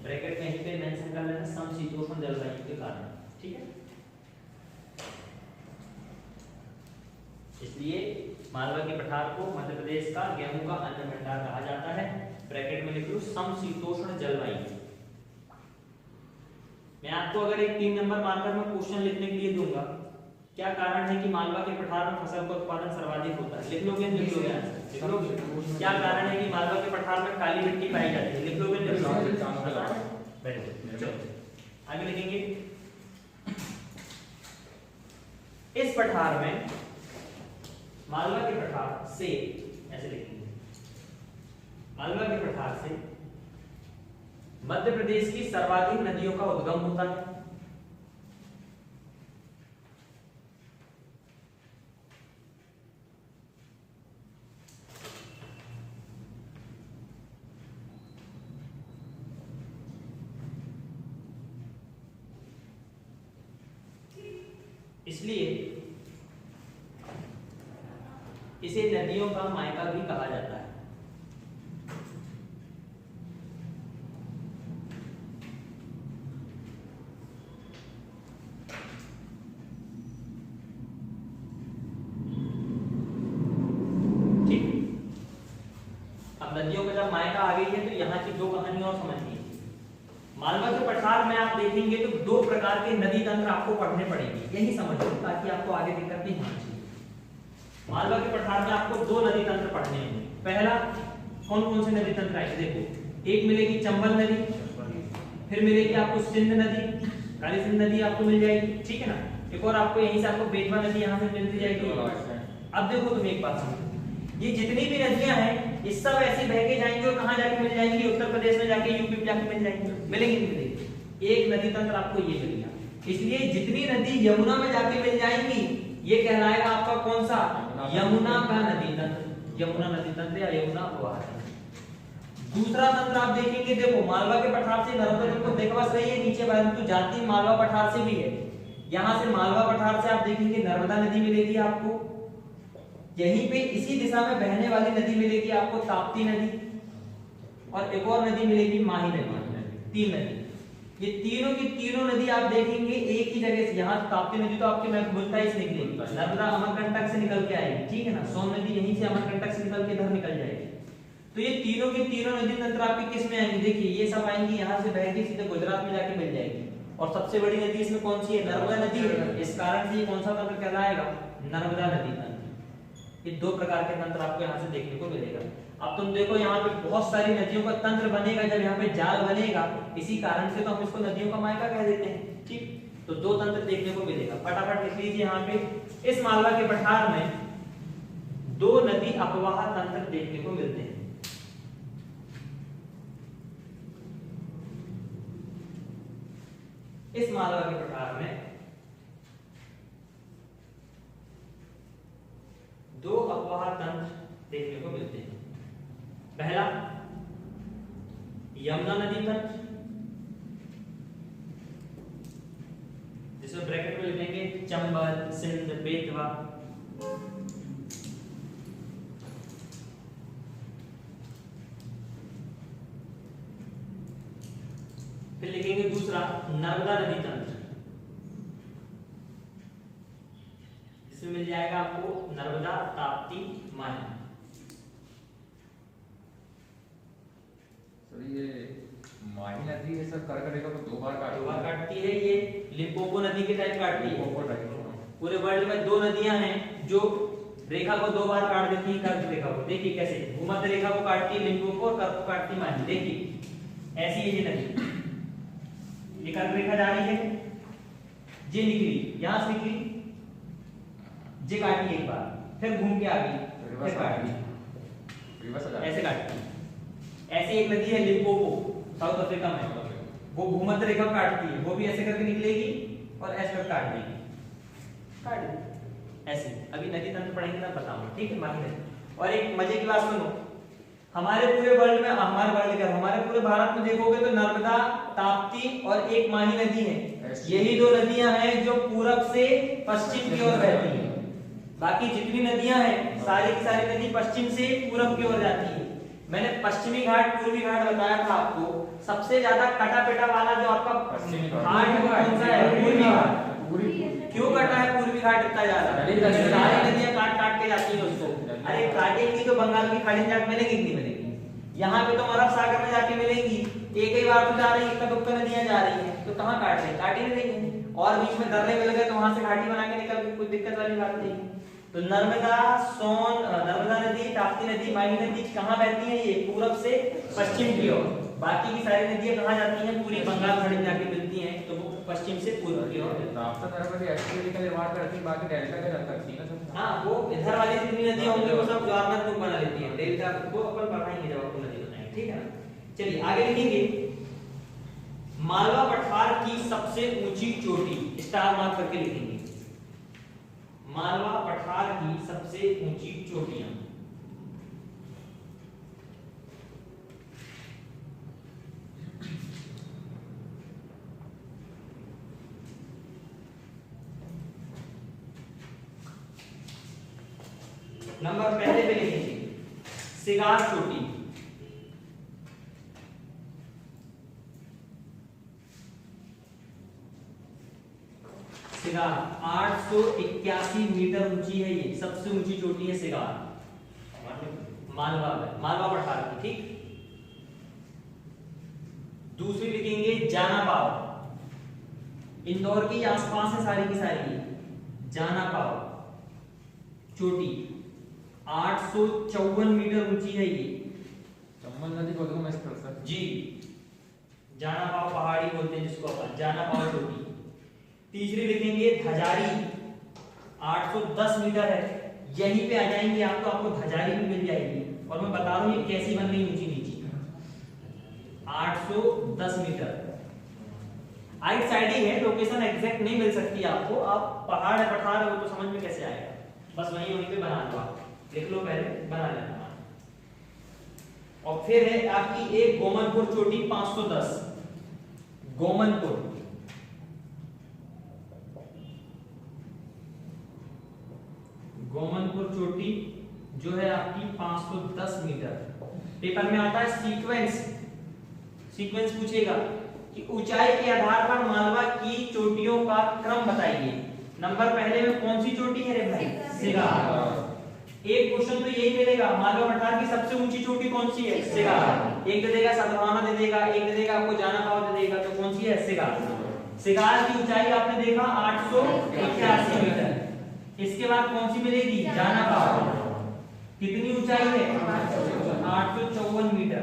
[SPEAKER 1] ब्रैकेट कहीं पे मेंशन कर लेना, समशीतोष्ण जलवायु के कारण, ठीक है। इसलिए मालवा के पठार को मध्य प्रदेश का गेहूं का अन्न भंडार कहा जाता है। ब्रैकेट में लिख लो समशीतोष्ण जलवायु। मैं आपको अगर एक 3 नंबर मार्कर में क्वेश्चन लिखने के लिए दूंगा, क्या कारण है कि मालवा के पठार में फसल का उत्पादन सर्वाधिक होता है, लिख लोगे? लिख लोगे? लिख लोगे? क्या कारण है कि मालवा के पठार में काली मिट्टी पाई जाती है, लिख लोगे? लिख लोगे? वेरी गुड, चलो आगे लिखेंगे। इस पठार में मालवा के पठार से, ऐसे लिखेंगे, मालवा के पठार से मध्य प्रदेश की सर्वाधिक नदियों का उद्गम होता है। इसलिए इसे नदियों का मायका भी कहा जाता है। नदियों का जब मायका आ गई है तो यहाँ की दो कहानी और समझिए। मालवा के पठार में आप देखेंगे तो 2 प्रकार के नदी तंत्र आपको पढ़ने पड़ेंगे, यही समझ लो ताकि आपको आगे दिक्कत नहीं होनी चाहिए। मालवा के पठार में आपको 2 नदी तंत्र पढ़ने होंगे। पहला, कौन कौन से नदी तंत्र आए देखो, एक मिलेगी चंबल नदी, फिर मिलेगी आपको सिंध नदी, काली सिंध नदी आपको मिल जाएगी, ठीक है ना। एक और आपको यहीं से आपको बेतवा नदी यहाँ से मिलती जाएगी। अब देखो तुम एक बात समझो, ये जितनी भी नदियां हैं ये सब ऐसे बह के जाएंगे और कहां जाके मिल जाएंगी, उत्तर प्रदेश में जाके, यूपी में जाके मिल जाएंगी, मिलेंगी नहीं मिलेंगी। एक नदी तंत्र आपको ये मिल गया। इसलिए जितनी नदी यमुना में जाके मिल जाएंगी ये कहलाएगा आपका कौन सा, यमुना का नदी तंत्र, यमुना नदी तंत्र या यमुना प्रवाह तंत्र। दूसरा तंत्र आप देखेंगे, देखो मालवा के पठार से नर्मदा नदी को देखवा सही है नीचे, परंतु जाती मालवा पठार से भी है। यहाँ से मालवा पठार से आप देखेंगे नर्मदा नदी मिलेगी आपको, यहीं पे इसी दिशा में बहने वाली नदी मिलेगी आपको ताप्ती नदी, और एक और नदी मिलेगी माही नदी, 3 नदी। ये तीनों की तीनों नदी आप देखेंगे एक ही जगह से, यहाँ ताप्ती नदी तो आपके मुल्ताई से निकलेगी, नर्मदा अमरकंटक से निकल के आएगी, ठीक है ना। सोन नदी यहीं से अमरकंटक से निकल के इधर निकल जाएगी। तो ये तीनों की तीनों नदी तंत्र आपकी किस में आएंगी, देखिए ये सब आएंगी यहाँ से बह के सीधे गुजरात में जाके मिल जाएगी। और सबसे बड़ी नदी इसमें कौन सी है, नर्मदा नदी है। इस कारण से ये कौन सा तंत्र कहलाएगा, नर्मदा नदी तंत्र। ये 2 प्रकार के तंत्र आपको यहाँ से देखने को मिलेगा। अब तुम देखो यहाँ पे बहुत सारी नदियों का तंत्र बनेगा, जब यहाँ पे जाल बनेगा, इसी कारण से तो हम इसको नदियों का मायका कह देते हैं, ठीक। तो 2 तंत्र देखने को मिलेगा, फटाफट लिख लीजिए यहाँ पे। इस मालवा के पठार में 2 नदी अपवाह तंत्र देखने को मिलते हैं। इस मालवा के पठार में 2 अपवाह तंत्र देखने को मिलते हैं। पहला, यमुना नदी तंत्र, जिसमें ब्रैकेट में लिखेंगे चंबल, सिंध, बेतवा। फिर लिखेंगे दूसरा नर्मदा नदी तंत्र, इसमें मिल जाएगा आपको नर्मदा, ताप्ती, माही।
[SPEAKER 2] सर ये माही नदी है सर, कर्क रेखा को 2 बार
[SPEAKER 1] काटती है। ये लिम्पोपो नदी के टाइप काटती है।
[SPEAKER 2] Limpopo type.
[SPEAKER 1] पूरे वर्ल्ड में 2 नदियां हैं जो रेखा को 2 बार काट देती है, कर्क रेखा को। देखिए कैसे, भूमध्य रेखा को काटती है लिम्पोपो और कर्क को काटती है माही। देखिए ऐसी है ये नदी, ये कर्क रेखा जा रही है, ये निकली, यहां से निकली, ये काटी एक बार, फिर घूम के आ गई, फिर काट दी, ऐसे काटती है। ऐसी एक नदी है लिम्पोपो, साउथ अफ्रीका में, वो भूमध्य रेखा काटती है, वो भी ऐसे करके निकलेगी और ऐसे करके काट देगी, काट दी ऐसे। अभी नदी तंत्र पढ़ेंगे तब बताऊंगा, ठीक है। माही नदी। और एक मजे की बात सुनो, हमारे पूरे वर्ल्ड में, हमारे पूरे भारत में देखोगे तो नर्मदा, ताप्ती और एक माही नदी है। यही 2 नदियां हैं जो पूरब से पश्चिम की ओर बहती हैं। बाकी जितनी नदियां हैं सारी की सारी नदी पश्चिम से पूरब की ओर जाती है। मैंने पश्चिमी घाट, पूर्वी घाट बताया था आपको। सबसे ज्यादा कटा पेटा वाला जो आपका घाट कौन सा है? पूर्वी घाट। क्यों कटा है पूर्वी घाट इतना ज्यादा? सारी नदियां काट काट के जाती है उसको। अरे काटेंगी तो बंगाल की खाड़ी में जाके मिलेगी, नहीं मिलेगी। यहाँ पे तो अरब सागर में जाके मिलेंगी। एक ही बार तो जा रही है, इतना दुक्का नदियां जा रही है, तो कहाँ काट रहे? काट ही नहीं रही। और बीच में दर्रे मिल गए तो वहां से घाटी बना के निकल गई, कोई दिक्कत वाली बात नहीं। तो नर्मदा, सोन, नर्मदा नदी, ताप्ती नदी, माही नदी कहाँ बहती है? ये पूरब से पश्चिम की ओर। बाकी की सारी नदियां कहाँ जाती हैं? पूरी बंगाल खाड़ी में जाके मिलती हैं, तो वो पश्चिम से पूर्व की ओर।
[SPEAKER 2] ताप्ती नर्मदा एक्चुअली का निर्माण करती है, बाकी डेल्टा का जाता है ना सर।
[SPEAKER 1] हाँ, वो इधर वाली जितनी नदियां होंगी वो सब ज्वारनद रूप बना लेती हैं। डेल्टा को अपन पढ़ाएंगे जब आपको नदी बताएंगे, ठीक है ना। चलिए आगे लिखेंगे मालवा पठार की सबसे ऊंची चोटी, स्टार मार्क करके लिखेंगे। मालवा पठार की सबसे ऊंची चोटियां। नंबर पहले पे लिखेंगे सिगार चोटी। सिगार 881 मीटर ऊंची है, ये सबसे ऊंची चोटी है सिगार, मालवा में, मालवा पठार की, ठीक। दूसरी लिखेंगे जाना पाव, इंदौर के आसपास है सारी की सारी। जाना पाव चोटी 854 मीटर ऊंची है ये।
[SPEAKER 2] चंबल नदी बोलते हैं सर
[SPEAKER 1] जी, जाना पाव पहाड़ी बोलते हैं जिसको अपन, जाना पाव चोटी। तीसरी लिखेंगे धजारी 810 मीटर है, यहीं पे आ जाएंगे आपको, आपको धजारी भी मिल जाएगी। और मैं बता रहा हूं ये कैसी बन रही ऊंची नीची। 810 मीटर आइट साइड ही है, लोकेशन एग्जैक्ट नहीं मिल सकती आपको। आप पहाड़ है पठार है वो तो समझ में कैसे आएगा, बस वहीं पे बना लो, आप लिख लो पहले, बना लेना। और फिर है आपकी एक गोमनपुर चोटी 510, गोमनपुर, गोमनपुर चोटी जो है आपकी 510 मीटर। पेपर में आता है सीक्वेंस, सीक्वेंस पूछेगा कि ऊंचाई के आधार पर मालवा की चोटियों का क्रम बताइए। नंबर पहले में कौन सी चोटी है रे भाई? सिगार। एक क्वेश्चन तो यही मिलेगा, मालवा पठार की सबसे ऊंची चोटी कौन सी है? सिगार। एक दे देगा सतभावना दे देगा, एक दे देगा आपको जाना पाव दे देगा, तो कौन सी है? सिगार। सिगार की ऊंचाई आपने देखा 881 मीटर। इसके बाद कौन सी मिलेगी? जाना पाव, कितनी ऊंचाई है? 854 मीटर।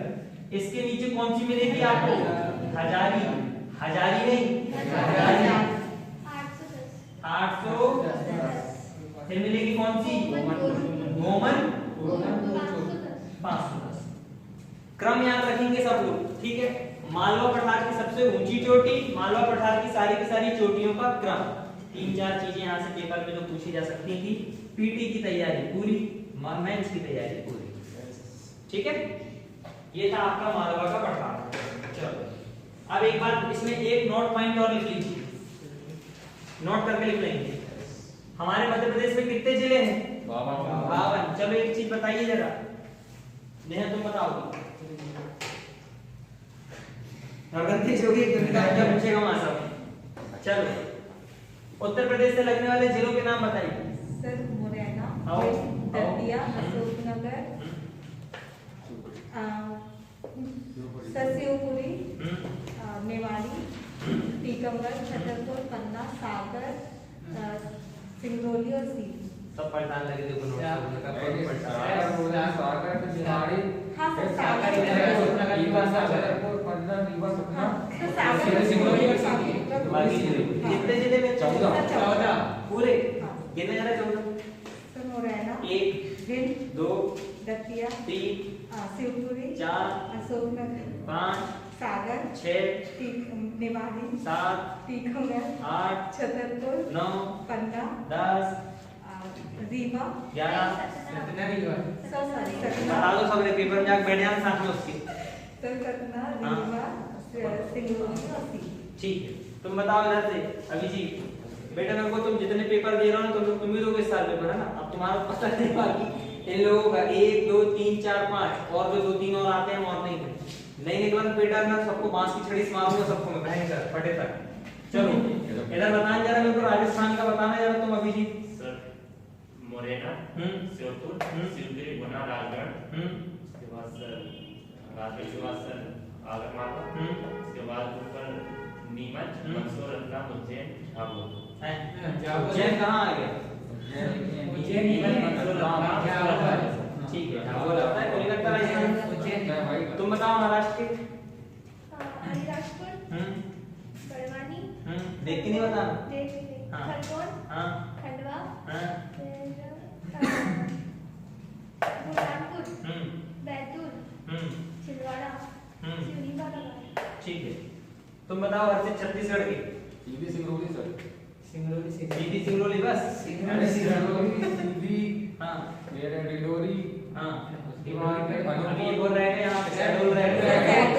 [SPEAKER 1] इसके नीचे कौन सी मिलेगी आपको? हजारी, हजारी नहीं, हजारी 810। फिर मिलेगी कौन सी? गोमन 510। क्रम याद रखेंगे सब लोग, ठीक है। मालवा पठार की सबसे ऊंची चोटी, मालवा पठार की सारी चोटियों का क्रम। 3-4 चीजें यहाँ से पेपर में तो पूछी जा सकती थी। पीटी की तैयारी पूरी, मेंस की तैयारी पूरी, ठीक है। ये था आपका मालवा का पठार। चलो अब एक बार इसमें एक नोट पॉइंट और लिख लीजिए, नोट करके लिख लेंगे। हमारे मध्य प्रदेश में कितने जिले हैं? 52। चलो एक चीज बताइए जरा, नेहा तुम बताओगी। नौगंधी जोगी क्या पूछेगा वहां सब। चलो उत्तर प्रदेश से लगने वाले जिलों के नाम बताइए।
[SPEAKER 4] सर मुरैना,
[SPEAKER 1] आओ,
[SPEAKER 4] दतिया, अशोकनगर, शिवपुरी, मेवाड़ी, टीकमगढ़, छतरपुर, पन्ना, सागर, सिंगरौली और सीधी।
[SPEAKER 1] सब पलटान लगे देखो नोट
[SPEAKER 3] क्या?
[SPEAKER 1] का
[SPEAKER 2] सागर तो बिहारी
[SPEAKER 4] हाँ सर, सागर
[SPEAKER 3] सागर
[SPEAKER 4] इधर है।
[SPEAKER 2] रीवा छतरपुर पन्ना रीवा सतना
[SPEAKER 4] हाँ, तो सागर
[SPEAKER 3] सिंगरौली और सीधी।
[SPEAKER 1] बाकी जिले कितने जिले में?
[SPEAKER 2] 14
[SPEAKER 1] पूरे
[SPEAKER 4] हाँ।
[SPEAKER 1] गिनने जरा 14।
[SPEAKER 4] सर मुरैना,
[SPEAKER 1] 1
[SPEAKER 4] भिंड,
[SPEAKER 1] 2
[SPEAKER 4] दतिया,
[SPEAKER 1] 3
[SPEAKER 4] शिवपुरी,
[SPEAKER 1] 4
[SPEAKER 4] अशोकनगर,
[SPEAKER 1] 5
[SPEAKER 4] सागर,
[SPEAKER 1] 6
[SPEAKER 4] मेवाड़ी,
[SPEAKER 1] 7
[SPEAKER 4] टीकमगढ़,
[SPEAKER 1] 8
[SPEAKER 4] छतरपुर,
[SPEAKER 1] 9
[SPEAKER 4] पन्ना,
[SPEAKER 1] 10
[SPEAKER 4] रीवा,
[SPEAKER 1] 11
[SPEAKER 3] सतना रीवा।
[SPEAKER 4] सतना,
[SPEAKER 1] बता दो सब पेपर में जाके बैठ जाना साथ में उसके।
[SPEAKER 4] सतना, रीवा, सिंगरौली और सीधी।
[SPEAKER 1] ठीक है, तुम बताओ इधर से अभिजीत। बेटा मेरे को तुम जितने पेपर दे रहे हो ना तुम भी दोगे इस साल पेपर, है ना? अब तुम्हारा पता नहीं बाकी इन लोगों का 1 2 3 4 5 और जो 2 3 और आते हैं और नहीं निकला बेटा ना सबको बांस की छड़ी से मारूंगा सबको मैं भयंकर फटे तक। चलो इधर बताएं जरा मेरे को राजस्थान का बताना जरा तुम अभिजीत।
[SPEAKER 5] सर मुरैना, शिवपुर, शिवपुरी, गुना, राजगढ़, उसके बाद सर राजगढ़ के बाद सर आगरमालवा, उसके बाद ऊपर नीमच, मंदसौर, रतलाम, उज्जैन, झाबुआ।
[SPEAKER 1] उज्जैन कहाँ आ गया?
[SPEAKER 3] उज्जैन नीमच मंदसौर रतलाम झाबुआ।
[SPEAKER 1] ठीक है, झाबुआ लगता है कोलकाता राजस्थान।
[SPEAKER 3] उज्जैन।
[SPEAKER 1] तुम बताओ महाराष्ट्र के।
[SPEAKER 6] अलीराजपुर, बड़वानी,
[SPEAKER 1] देख के नहीं बताना। हाँ।
[SPEAKER 6] खरगोन,
[SPEAKER 1] हाँ
[SPEAKER 6] खंडवा,
[SPEAKER 1] हाँ
[SPEAKER 6] बुरहानपुर,
[SPEAKER 1] हम्म
[SPEAKER 6] बैतूल,
[SPEAKER 1] हम्म
[SPEAKER 6] छिंदवाड़ा,
[SPEAKER 1] हम्म
[SPEAKER 6] सिवनी बालाघाट।
[SPEAKER 1] ठीक है, तुम बताओ हर्षित छत्तीसगढ़ के।
[SPEAKER 2] सीधी सिंगरौली सर
[SPEAKER 3] सिंगरौली से
[SPEAKER 1] सीधी सिंगरौली बस।
[SPEAKER 2] अरे सिंगरौली सीधी
[SPEAKER 1] हाँ
[SPEAKER 2] मेरे डिंडोरी
[SPEAKER 1] हाँ
[SPEAKER 2] उसके बाद
[SPEAKER 1] अभी ये बोल रहे हैं यहाँ पे शहडोल रह गए।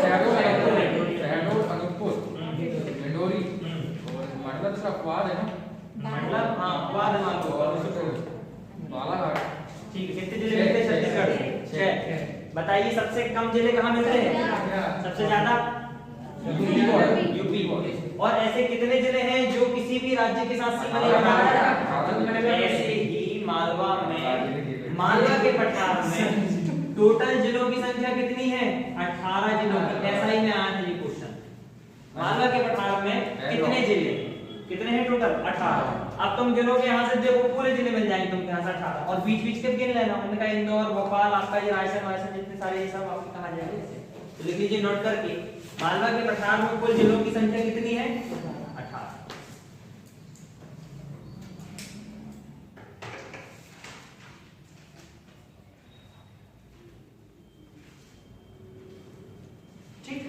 [SPEAKER 2] शहडोल अनूपपुर डिंडोरी और मतलब इसका अपवाद है ना
[SPEAKER 1] मतलब हाँ बाद मान लो और उसे छोड़ो।
[SPEAKER 2] बालाघाट।
[SPEAKER 1] ठीक है, कितने जिले मिलते हैं छत्तीसगढ़ से? 6। बताइए सबसे कम जिले कहाँ मिलते हैं? सबसे ज्यादा यूपी। और ऐसे कितने जिले हैं जो किसी भी राज्य के साथ सीमा नहीं बनाते? ऐसे ही मालवा के पठार में टोटल जिलों की संख्या कितनी है? 18 जिलों की। ऐसा ही में आया था ये क्वेश्चन। मालवा के पठार में कितने जिले? कितने हैं टोटल? 18। अब तुम गिनोगे यहाँ से देखो पूरे जिले मिल जाएंगे तुमको यहाँ से 18 और बीच बीच के गिन लेना। उनका इंदौर, भोपाल, आपका ये रायसेन जितने सारे ये सब आपको कहा जाएगा। तो लिख लीजिए नोट करके, मालवा के पठार में कुल जिलों की संख्या कितनी है? 18। ठीक,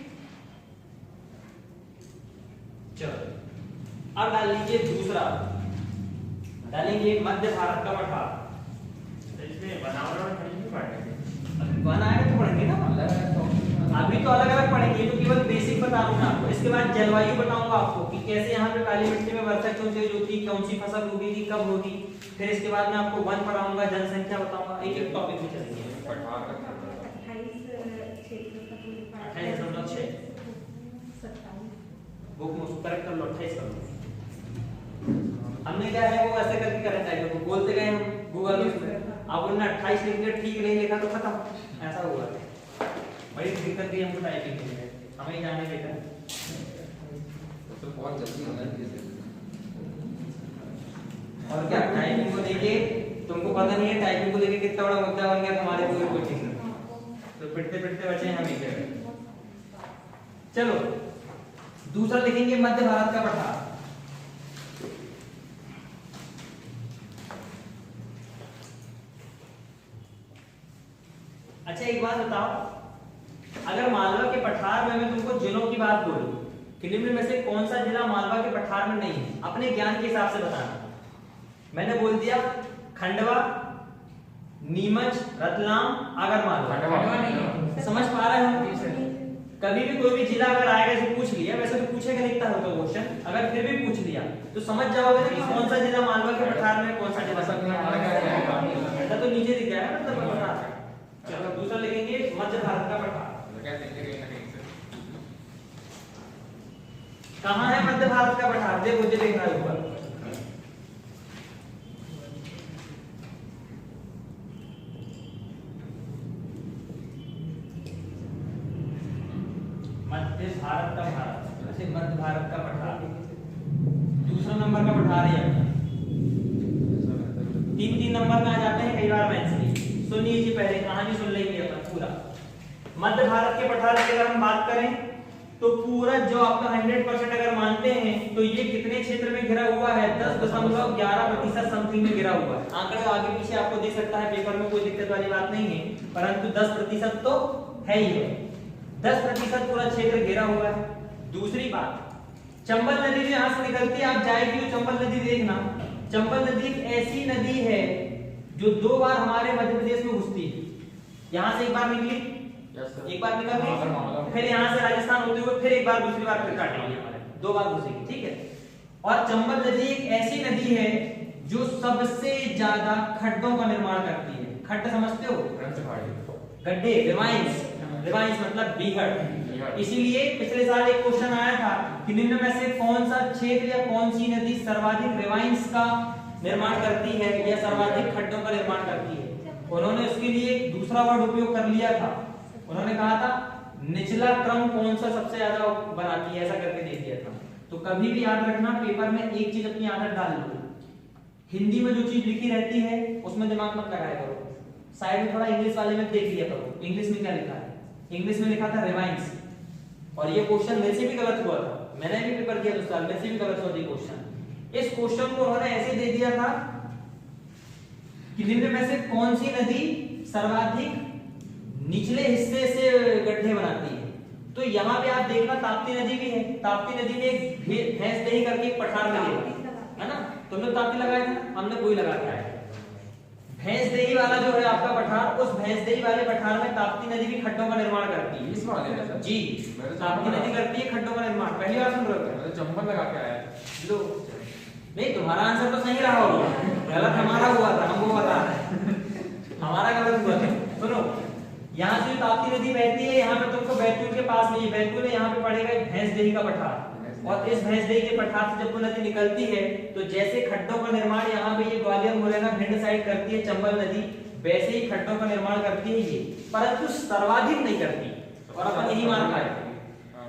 [SPEAKER 1] चलो अब डाल लीजिए दूसरा, डालेंगे मध्य भारत का पठार।
[SPEAKER 5] इसमें बनावट नहीं पड़ेगा।
[SPEAKER 1] बनाएंगे तो पढ़ेंगे ना, अभी तो अलग अलग पढ़ेंगे, तो केवल बेसिक बता रहा हूँ आपको। इसके बाद जलवायु बताऊंगा आपको कि कैसे यहाँ पे काली मिट्टी में वर्षा क्यों तेज होती है, कौन सी फसल उगेगी, कब होगी। फिर इसके बाद में आपको वन पढ़ाऊंगा, जनसंख्या बताऊंगा, एक एक टॉपिक में चलेंगे। 28.6 बुक में उसको करेक्ट कर लो, 28 कर लो। हमने क्या है वो ऐसे करके करेक्ट है, वो बोलते गए हम गूगल में, अब उन्होंने 28 लिख दिया, ठीक नहीं लिखा तो खत्म, ऐसा हुआ। बड़ी दिक्कत थी हमको टाइपिंग में, हमें जाने बेटा
[SPEAKER 2] तो बहुत जल्दी होना चाहिए।
[SPEAKER 1] और क्या टाइपिंग को लेके तुमको पता नहीं है टाइपिंग को लेके कितना बड़ा मुद्दा बन गया तुम्हारे पूरे कोचिंग में, तो पिटते पिटते बचे हम ही के। चलो दूसरा लिखेंगे मध्य भारत का पठार। अच्छा एक बात बताओ, अगर मालवा के पठार में मैं तुमको जिलों की बात बोलूं कि निम्न में से कौन सा जिला मालवा के पठार में नहीं है, अपने ज्ञान के हिसाब से बताना। मैंने बोल दिया खंडवा, नीमच, रतलाम, आगरमालवा। समझ पा रहे हो? कभी भी कोई भी जिला अगर आएगा जैसे पूछ लिया, वैसे तो पूछेगा लिखता हो तो क्वेश्चन, अगर फिर भी पूछ लिया तो समझ जाओगे ना कि कौन सा जिला मालवा के पठार में, कौन सा जिला। ऐसा तो नीचे दिख जाएगा ना, तब बता। चलो दूसरा लिखेंगे मध्य भारत का पठार। कहाँ है मध्य भारत का पठार? देखो मुझे देखना है ऊपर। मध्य भारत का भारत, ऐसे मध्य भारत का पठार दूसरा नंबर का पठार है। 3-3 नंबर में आ जाते हैं कई बार मैथ्स में। सुन लीजिए, पहले कहानी सुन लेंगे अपन पूरा। मध्य भारत के पठार की अगर हम बात करें तो पूरा जो आपका 100% अगर मानते हैं तो ये कितने क्षेत्र में घिरा हुआ है? 10.11% समथिंग में घिरा हुआ है। आंकड़े आगे पीछे आपको दे सकता है पेपर में, कोई दिक्कत वाली बात नहीं है, परंतु 10% तो है ही है। 10% पूरा क्षेत्र घिरा हुआ है। दूसरी बात, चंबल नदी जो यहाँ से निकलती है, आप जाएगी तो चंबल नदी देखना। चंबल नदी एक ऐसी नदी है जो 2 बार हमारे मध्य प्रदेश में घुसती है। यहाँ से एक बार निकली, एक बार निकल गई, फिर यहाँ से राजस्थान होते हुए फिर एक बार, दूसरी बार फिर काटेगी हमारे, 2 बार घुसेगी, ठीक है। और चंबल नदी एक ऐसी नदी है जो सबसे ज्यादा खड्डों का निर्माण करती है। खड्ड समझते हो? गड्ढे, रिवाइंस। रिवाइंस मतलब बीहड़। इसीलिए पिछले साल एक क्वेश्चन आया था कि निम्न में से कौन सा क्षेत्र या कौन सी नदी सर्वाधिक रिवाइंस का निर्माण करती है या सर्वाधिक खड्डों का निर्माण करती है। उन्होंने उसके लिए एक दूसरा वर्ड उपयोग कर लिया था। उन्होंने कहा था निचला क्रम कौन सा सबसे ज्यादा बनाती है, ऐसा करके दे दिया था। तो कभी भी याद रखना, पेपर में एक चीज अपनी आदत डाल लो, हिंदी में जो चीज लिखी रहती है उसमें दिमाग मत लगाया करो। साइड में थोड़ा इंग्लिश वाले में देख लिया करो, इंग्लिश में क्या लिखा है। इंग्लिश में लिखा था रिवाइंस, और ये क्वेश्चन मेरे से भी गलत हुआ था, मैंने भी पेपर किया 2 साल, मेरे से भी गलत हुआ था क्वेश्चन। इस क्वेश्चन को उन्होंने ऐसे दे दिया था कि निम्न में से कौन सी नदी सर्वाधिक निचले हिस्से से गड्ढे बनाती है। तो यहाँ पे आप देखना ताप्ती नदी भी है। ताप्ती नदी में एक भैंस दही करके एक पठार लगेगा, है ना? तुमने ताप्ती लगाया था, हमने कोई लगा के आया। भैंस दही वाला जो है आपका पठार, उस भैंस दही वाले पठार में ताप्ती नदी भी खड्डों का निर्माण करती है।
[SPEAKER 2] इस वाले में सर?
[SPEAKER 1] जी, ताप्ती नदी करती है खड्डों का निर्माण। पहली बार सुन रहे हो?
[SPEAKER 2] चंबल लगा के आया
[SPEAKER 1] लो, नहीं तुम्हारा आंसर तो सही रहा होगा, गलत हमारा हुआ था, हमको बता रहे हैं हमारा गलत हुआ था। सुनो, यहाँ से ताप्ती नदी बहती है, यहाँ पे तुमको बैतूल के पास में, बैतूल है, यहाँ पे पड़ेगा एक भैंस दही का पठार। और इस भैंस दही के पठार से जब वो नदी निकलती है तो जैसे खड्डों का निर्माण यहाँ पे ये ग्वालियर मुरैना भिंड साइड करती है चंबल नदी, वैसे ही खड्डों का निर्माण करती है ये, परंतु सर्वाधिक नहीं करती। और अपन यही मान पाए।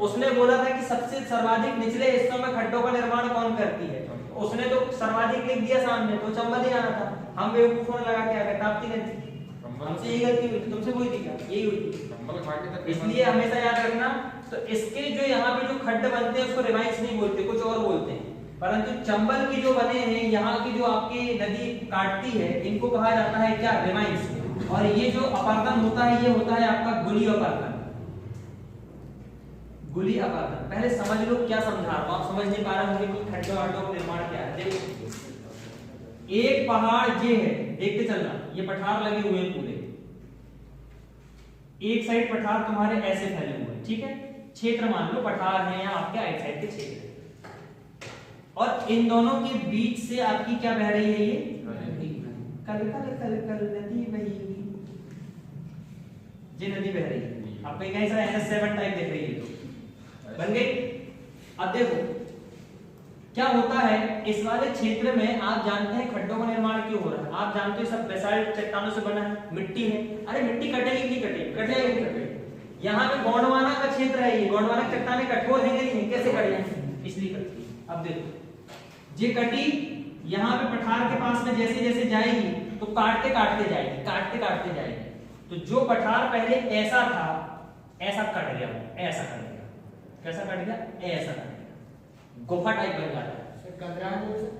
[SPEAKER 1] उसने बोला था कि सबसे सर्वाधिक निचले हिस्सों में खड्डों का निर्माण कौन करती है, उसने तो सर्वाधिक लिख दिया सामने, तो चंबल ही आना था। हम बेवकूफों ने लगा के आ गए ताप्ती नदी। हमसे यही गलती हुई थी, तुमसे हुई थी क्या? यही हुई थी। इसलिए हमेशा याद रखना, तो इसके जो यहाँ पे जो खड्ड बनते हैं उसको रिवाइंस नहीं बोलते, कुछ और बोलते हैं। परंतु चंबल की जो बने हैं, यहाँ की जो आपकी नदी काटती है, इनको कहा जाता है क्या? रिवाइंस। और ये जो अपर्दन होता है, ये होता है आपका गुली अपर्दन। गुली अपर्दन पहले समझ लो क्या समझा रहा हूं, आप समझ नहीं पा रहे होंगे कि खड्डों वड्डों का निर्माण क्या है। देखो, एक पहाड़ ये है, देखते चलना, ये पठार लगे हुए हैं पूरे, एक साइड पठार तुम्हारे ऐसे फैले हुए हैं, ठीक है? क्षेत्र मान लो पठार है या आपके आइट साइड के क्षेत्र, और इन दोनों के बीच से आपकी क्या बह रही है? ये कल कल कल कल नदी बही, ये नदी बह रही है। आप कहीं कहीं से NH7 टाइप देख रही है, तो बन गई। अब देखो क्या होता है, इस वाले क्षेत्र में आप जानते हैं खड्डों का निर्माण क्यों हो रहा है। आप जानते हो सब बेसाल्ट चट्टानों से बना है, मिट्टी है। अरे मिट्टी कटेगी नहीं कटेगी? कटेगी। यहाँ पे गोंडवाना का क्षेत्र है, ये गोंडवाना चट्टानें कठोर है नहीं है, कैसे कट जाए? इसलिए कटती है। अब देखो ये कटी, यहाँ पे पठार के पास में जैसे जैसे जाएगी तो काटते काटते जाएगी, काटते काटते जाएगी। तो जो पठार पहले ऐसा था, ऐसा कट गया, ऐसा कट गया। कैसा कट गया? ऐसा कट गया, गुफा टाइप बन जाता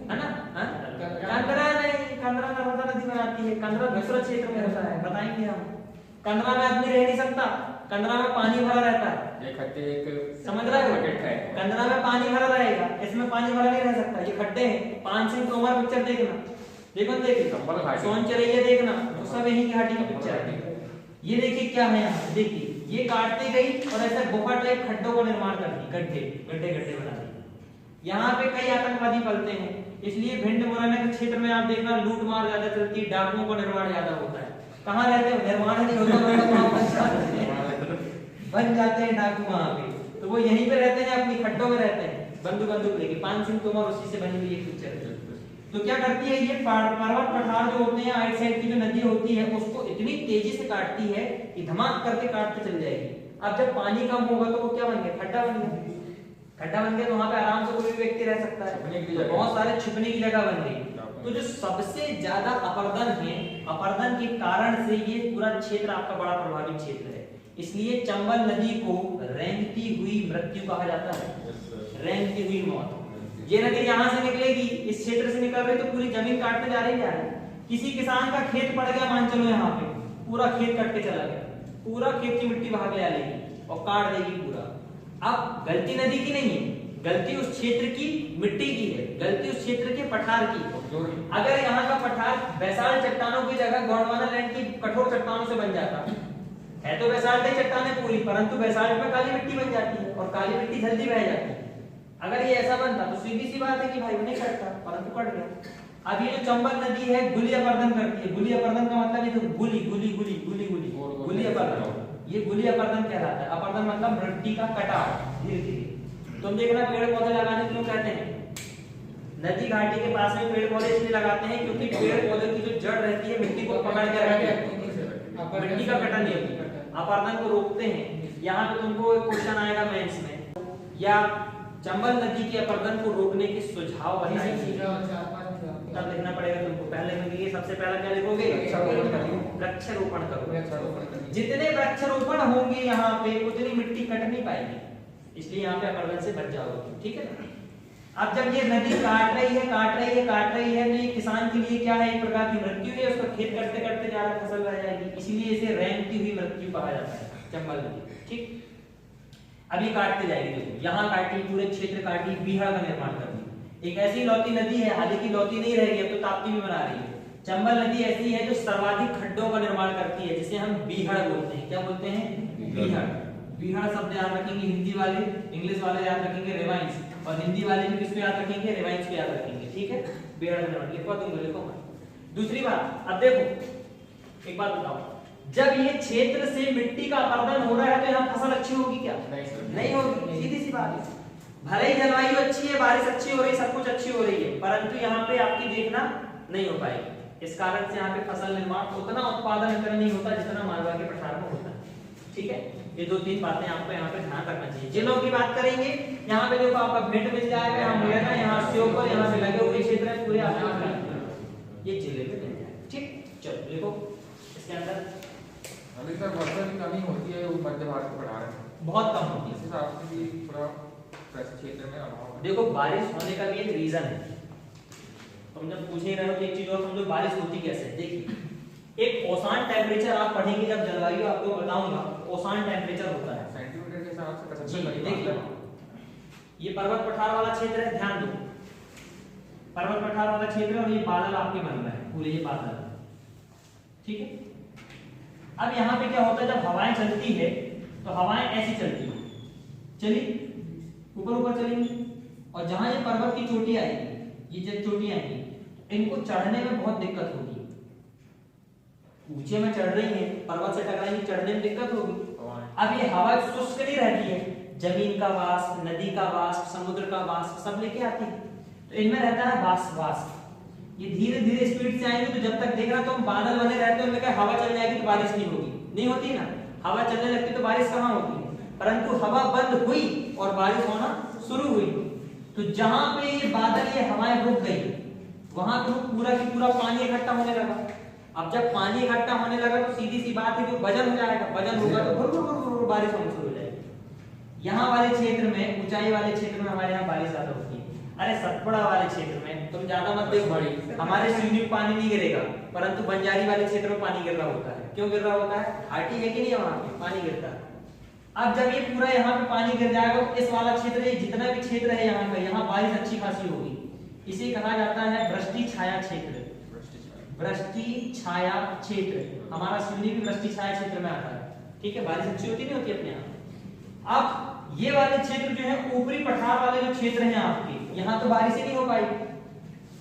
[SPEAKER 1] है ना? कंदरा नहीं, कंदरा नर्मदा नदी में आती है, कंदरा दूसरा क्षेत्र में होता है, बताएंगे हम। कंदरा में आदमी रह नहीं सकता, कंदरा में पानी भरा रहता है।
[SPEAKER 2] एक
[SPEAKER 1] समझ रहे हो? कंदरा में पानी भरा रहेगा, इसमें पानी भरा नहीं रह सकता, ये खड्डे हैं। 5 सिंह तोमर पिक्चर देखना, देखो देखिए, सोन चरैया देखना, तो सब यही घाटी का पिक्चर है। ये देखिए क्या है यहाँ, देखिए ये काटती गई और ऐसा गुफा टाइप खड्डों का निर्माण करती, गड्ढे गड्ढे गड्ढे बनाती। यहाँ पे कई आतंकवादी पलते हैं, इसलिए भिंड मुरैना के क्षेत्र में आप देखना लूट मार ज्यादा चलती है, डाकुओं का निर्माण ज्यादा होता है। कहाँ रहते हो? निर्माण नहीं होता, बन जाते हैं डाकू वहां पे, तो वो यहीं पे रहते हैं, अपनी खड्डों में रहते हैं। बंदूक लेके, पान सिंह तोमर उसी से बनी हुई एक पिक्चर है। तो क्या करती है ये पर्वत पठार जो होते हैं, आइट साइड की जो नदी होती है उसको इतनी तेजी से काटती है कि धमाक करके काटते चल जाएगी। अब जब पानी कम होगा तो वो क्या बन गया, खड्डा बन गया। खड्डा बन गया तो वहां पे आराम से कोई भी व्यक्ति रह सकता है, तो बहुत सारे छुपने की जगह बन गई। तो जो सबसे ज्यादा अपरदन है, अपरदन के कारण से ये पूरा क्षेत्र आपका बड़ा प्रभावित क्षेत्र है। इसलिए चंबल नदी को रेंगती हुई मृत्यु कहा जाता है, रेंगती हुई मौत। ये नदी यहाँ से निकलेगी, इस क्षेत्र से निकल रही तो पूरी जमीन काटते जा रही है। किसी किसान का खेत पड़ गया, मान चलो यहाँ पे पूरा खेत कट के चला गया, पूरा खेत की मिट्टी भाग ले आ लेगी और काट देगी पूरा। अब गलती नदी की नहीं है, गलती उस क्षेत्र की मिट्टी की है, गलती उस क्षेत्र के पठार की। अगर यहाँ का पठार बैसाल्ट चट्टानों की जगह गोंडवाना लैंड की कठोर चट्टानों से बन जाता है तो बैसाल्ट चट्टानें पूरी, परंतु बैसाल्ट में काली मिट्टी बन जाती है और काली मिट्टी जल्दी बह जाती है। अगर ये ऐसा बनता तो सीधी सी बात है कि भाई नहीं कटता, परंतु कट गया। अब ये जो चंबल नदी है गुली अपर्दन करती है। गुली अपर्दन का मतलब ये तो गुली गुली गुली गुली गुली गुली अपर्दन, ये गुली अपर्दन कहलाता है। अपर्दन मतलब मिट्टी का कटाव धीरे धीरे। तुम देखना पेड़ पौधे लगाने क्यों कहते हैं, नदी घाटी के पास में पेड़ पौधे इसलिए लगाते हैं क्योंकि पेड़ पौधे की जो जड़ रहती है मिट्टी को पकड़ के रखती है, मिट्टी का कटन नहीं होती, अपर्दन को रोकते हैं। यहाँ पे तुमको एक क्वेश्चन आएगा मेंस में, या चंबल नदी के अपर्दन को रोकने के सुझाव बताइए, तब लिखना पड़ेगा तुमको। पहले लिखोगे, सबसे पहला क्या लिखोगे, वृक्षारोपण करो। जितने वृक्षारोपण होंगे यहाँ पे उतनी मिट्टी कट नहीं पाएगी, इसलिए यहाँ पे अपर्दन से बच जाओगे, ठीक है ना। अब जब ये नदी काट रही है तो ये किसान के लिए क्या है, एक प्रकार की मृत्यु है। उसका खेत कटते कटते जा रहा फसल रह जाएगी, इसलिए इसे रेंगती हुई मृत्यु कहा जाता है चंबल नदी, ठीक। अब ये काटते जाएगी, देखो यहाँ काटी, पूरे क्षेत्र काटी, बीहड़ का निर्माण कर दी। एक ऐसी लौती नदी है, हालांकि लौती नहीं रह गई, अब तो ताप्ती भी बना रही है। चंबल नदी ऐसी है जो सर्वाधिक खड्डों का निर्माण करती है, जिसे हम बीहड़ बोलते हैं। क्या बोलते हैं, बीहड़। बीहड़ शब्द याद रखेंगे हिंदी वाले, इंग्लिश वाले याद रखेंगे रिवाइंस, और हिंदी वाले भी किसको याद रखेंगे, रिवाइंस को याद रखेंगे, ठीक है। बीहड़ का निर्माण लिखवा दूंगा, लिखो मत। दूसरी बात, अब देखो एक बात बताओ, जब ये क्षेत्र से मिट्टी का अपरदन हो रहा है तो यहाँ फसल अच्छी होगी क्या, नहीं होगी, सीधी सी बात है। भले ही जलवायु अच्छी है, बारिश अच्छी हो रही है, सब कुछ अच्छी हो रही है, परंतु यहाँ पे आपकी देखना नहीं हो पाएगी। इस कारण से यहाँ पे फसल निर्माण उतना उत्पादन इतना नहीं होता जितना मालवा के पठार में होता है, ठीक है। ये दो तीन बातें आपको यहाँ पे ध्यान रखना चाहिए। जिलों की बात करेंगे, यहाँ पे देखो आपका भेंट मिल जाएगा, यहाँ मुरैना, यहाँ श्योपुर, यहाँ पे लगे हुए क्षेत्र है पूरे आपको ये जिले में मिल जाएगा, ठीक। चलो देखो इसके अंदर
[SPEAKER 2] अभी सर वर्षा की कमी होती है, वो मध्य भारत में बढ़ा रहे हैं,
[SPEAKER 1] बहुत कम होती है।
[SPEAKER 2] इस हिसाब से भी पूरा क्षेत्र में अभाव है।
[SPEAKER 1] देखो बारिश होने का भी एक रीजन है, तुम जब पूछ ही रहे हो तो एक चीज और समझो, बारिश होती कैसे। देखिए एक औसत टेम्परेचर आप पढ़ेंगे, जब जलवायु आपको बताऊंगा, औसत टेम्परेचर होता है
[SPEAKER 2] सेंटीमीटर के हिसाब से
[SPEAKER 1] जी।
[SPEAKER 2] 75
[SPEAKER 1] देखिए ये पर्वत पठार वाला क्षेत्र है, ध्यान दो, पर्वत पठार वाला क्षेत्र और ये बादल आपके बन रहे हैं पूरे, ये बादल, ठीक है। अब यहाँ पे क्या होता है, जब हवाएं चलती है तो हवाएं ऐसी चलती है, चली ऊपर ऊपर चलेंगी, और जहां ये पर्वत की चोटी आएगी, ये जो चोटी आएगी, इनको चढ़ने में बहुत दिक्कत होगी। ऊंचे में चढ़ रही है, पर्वत से टकराएंगी, चढ़ने में दिक्कत होगी। अब ये हवा शुष्क नहीं रहती है, जमीन का वाष्प, नदी का वाष्प, समुद्र का वाष्प सब लेके आती है, तो इनमें रहता है वाष्प। ये धीरे धीरे स्पीड से आएंगे, तो जब तक देखना तुम बादल बने रहते हो, उनमें हवा चल जाएगी तो बारिश नहीं होगी, नहीं होती ना। हवा चलने लगती तो बारिश कहाँ होती है, परंतु हवा बंद हुई और बारिश होना शुरू हुई, तो जहां पे ये बादल, ये हवाएं रुक गई, वहां पे पूरा की पूरा पानी इकट्ठा होने लगा। अब जब पानी इकट्ठा होने लगा तो सीधी सी बात है, जो वजन हो जाएगा, वजन होगा तो भुर भुर भुर भुर बारिश होनी शुरू हो जाएगी। यहाँ वाले क्षेत्र में, ऊंचाई वाले क्षेत्र में हमारे यहाँ बारिश ज्यादा होती है। अरे सतपुड़ा वाले क्षेत्र में तुम ज्यादा मत देखो, हमारे स्विमिंग में पानी नहीं गिरेगा, परंतु बंजारी वाले क्षेत्र में पानी गिर रहा होता है। क्यों गिर रहा होता है, घाटी है कि नहीं, वहां पे पानी गिरता है। अब जब ये पूरा यहाँ पे पानी गिर जाएगा, इस वाला क्षेत्र, ये जितना भी क्षेत्र है यहाँ का, यहाँ बारिश अच्छी खासी होगी। इसे कहा जाता है वृष्टि छाया क्षेत्र। वृष्टि छाया क्षेत्र, हमारा सिवनी भी वृष्टि छाया क्षेत्र में आता है, ठीक है। बारिश अच्छी होती नहीं होती अपने यहाँ। अब ये वाले क्षेत्र जो है, ऊपरी पठार वाले जो क्षेत्र हैं आपके, यहाँ तो बारिश ही नहीं हो पाई,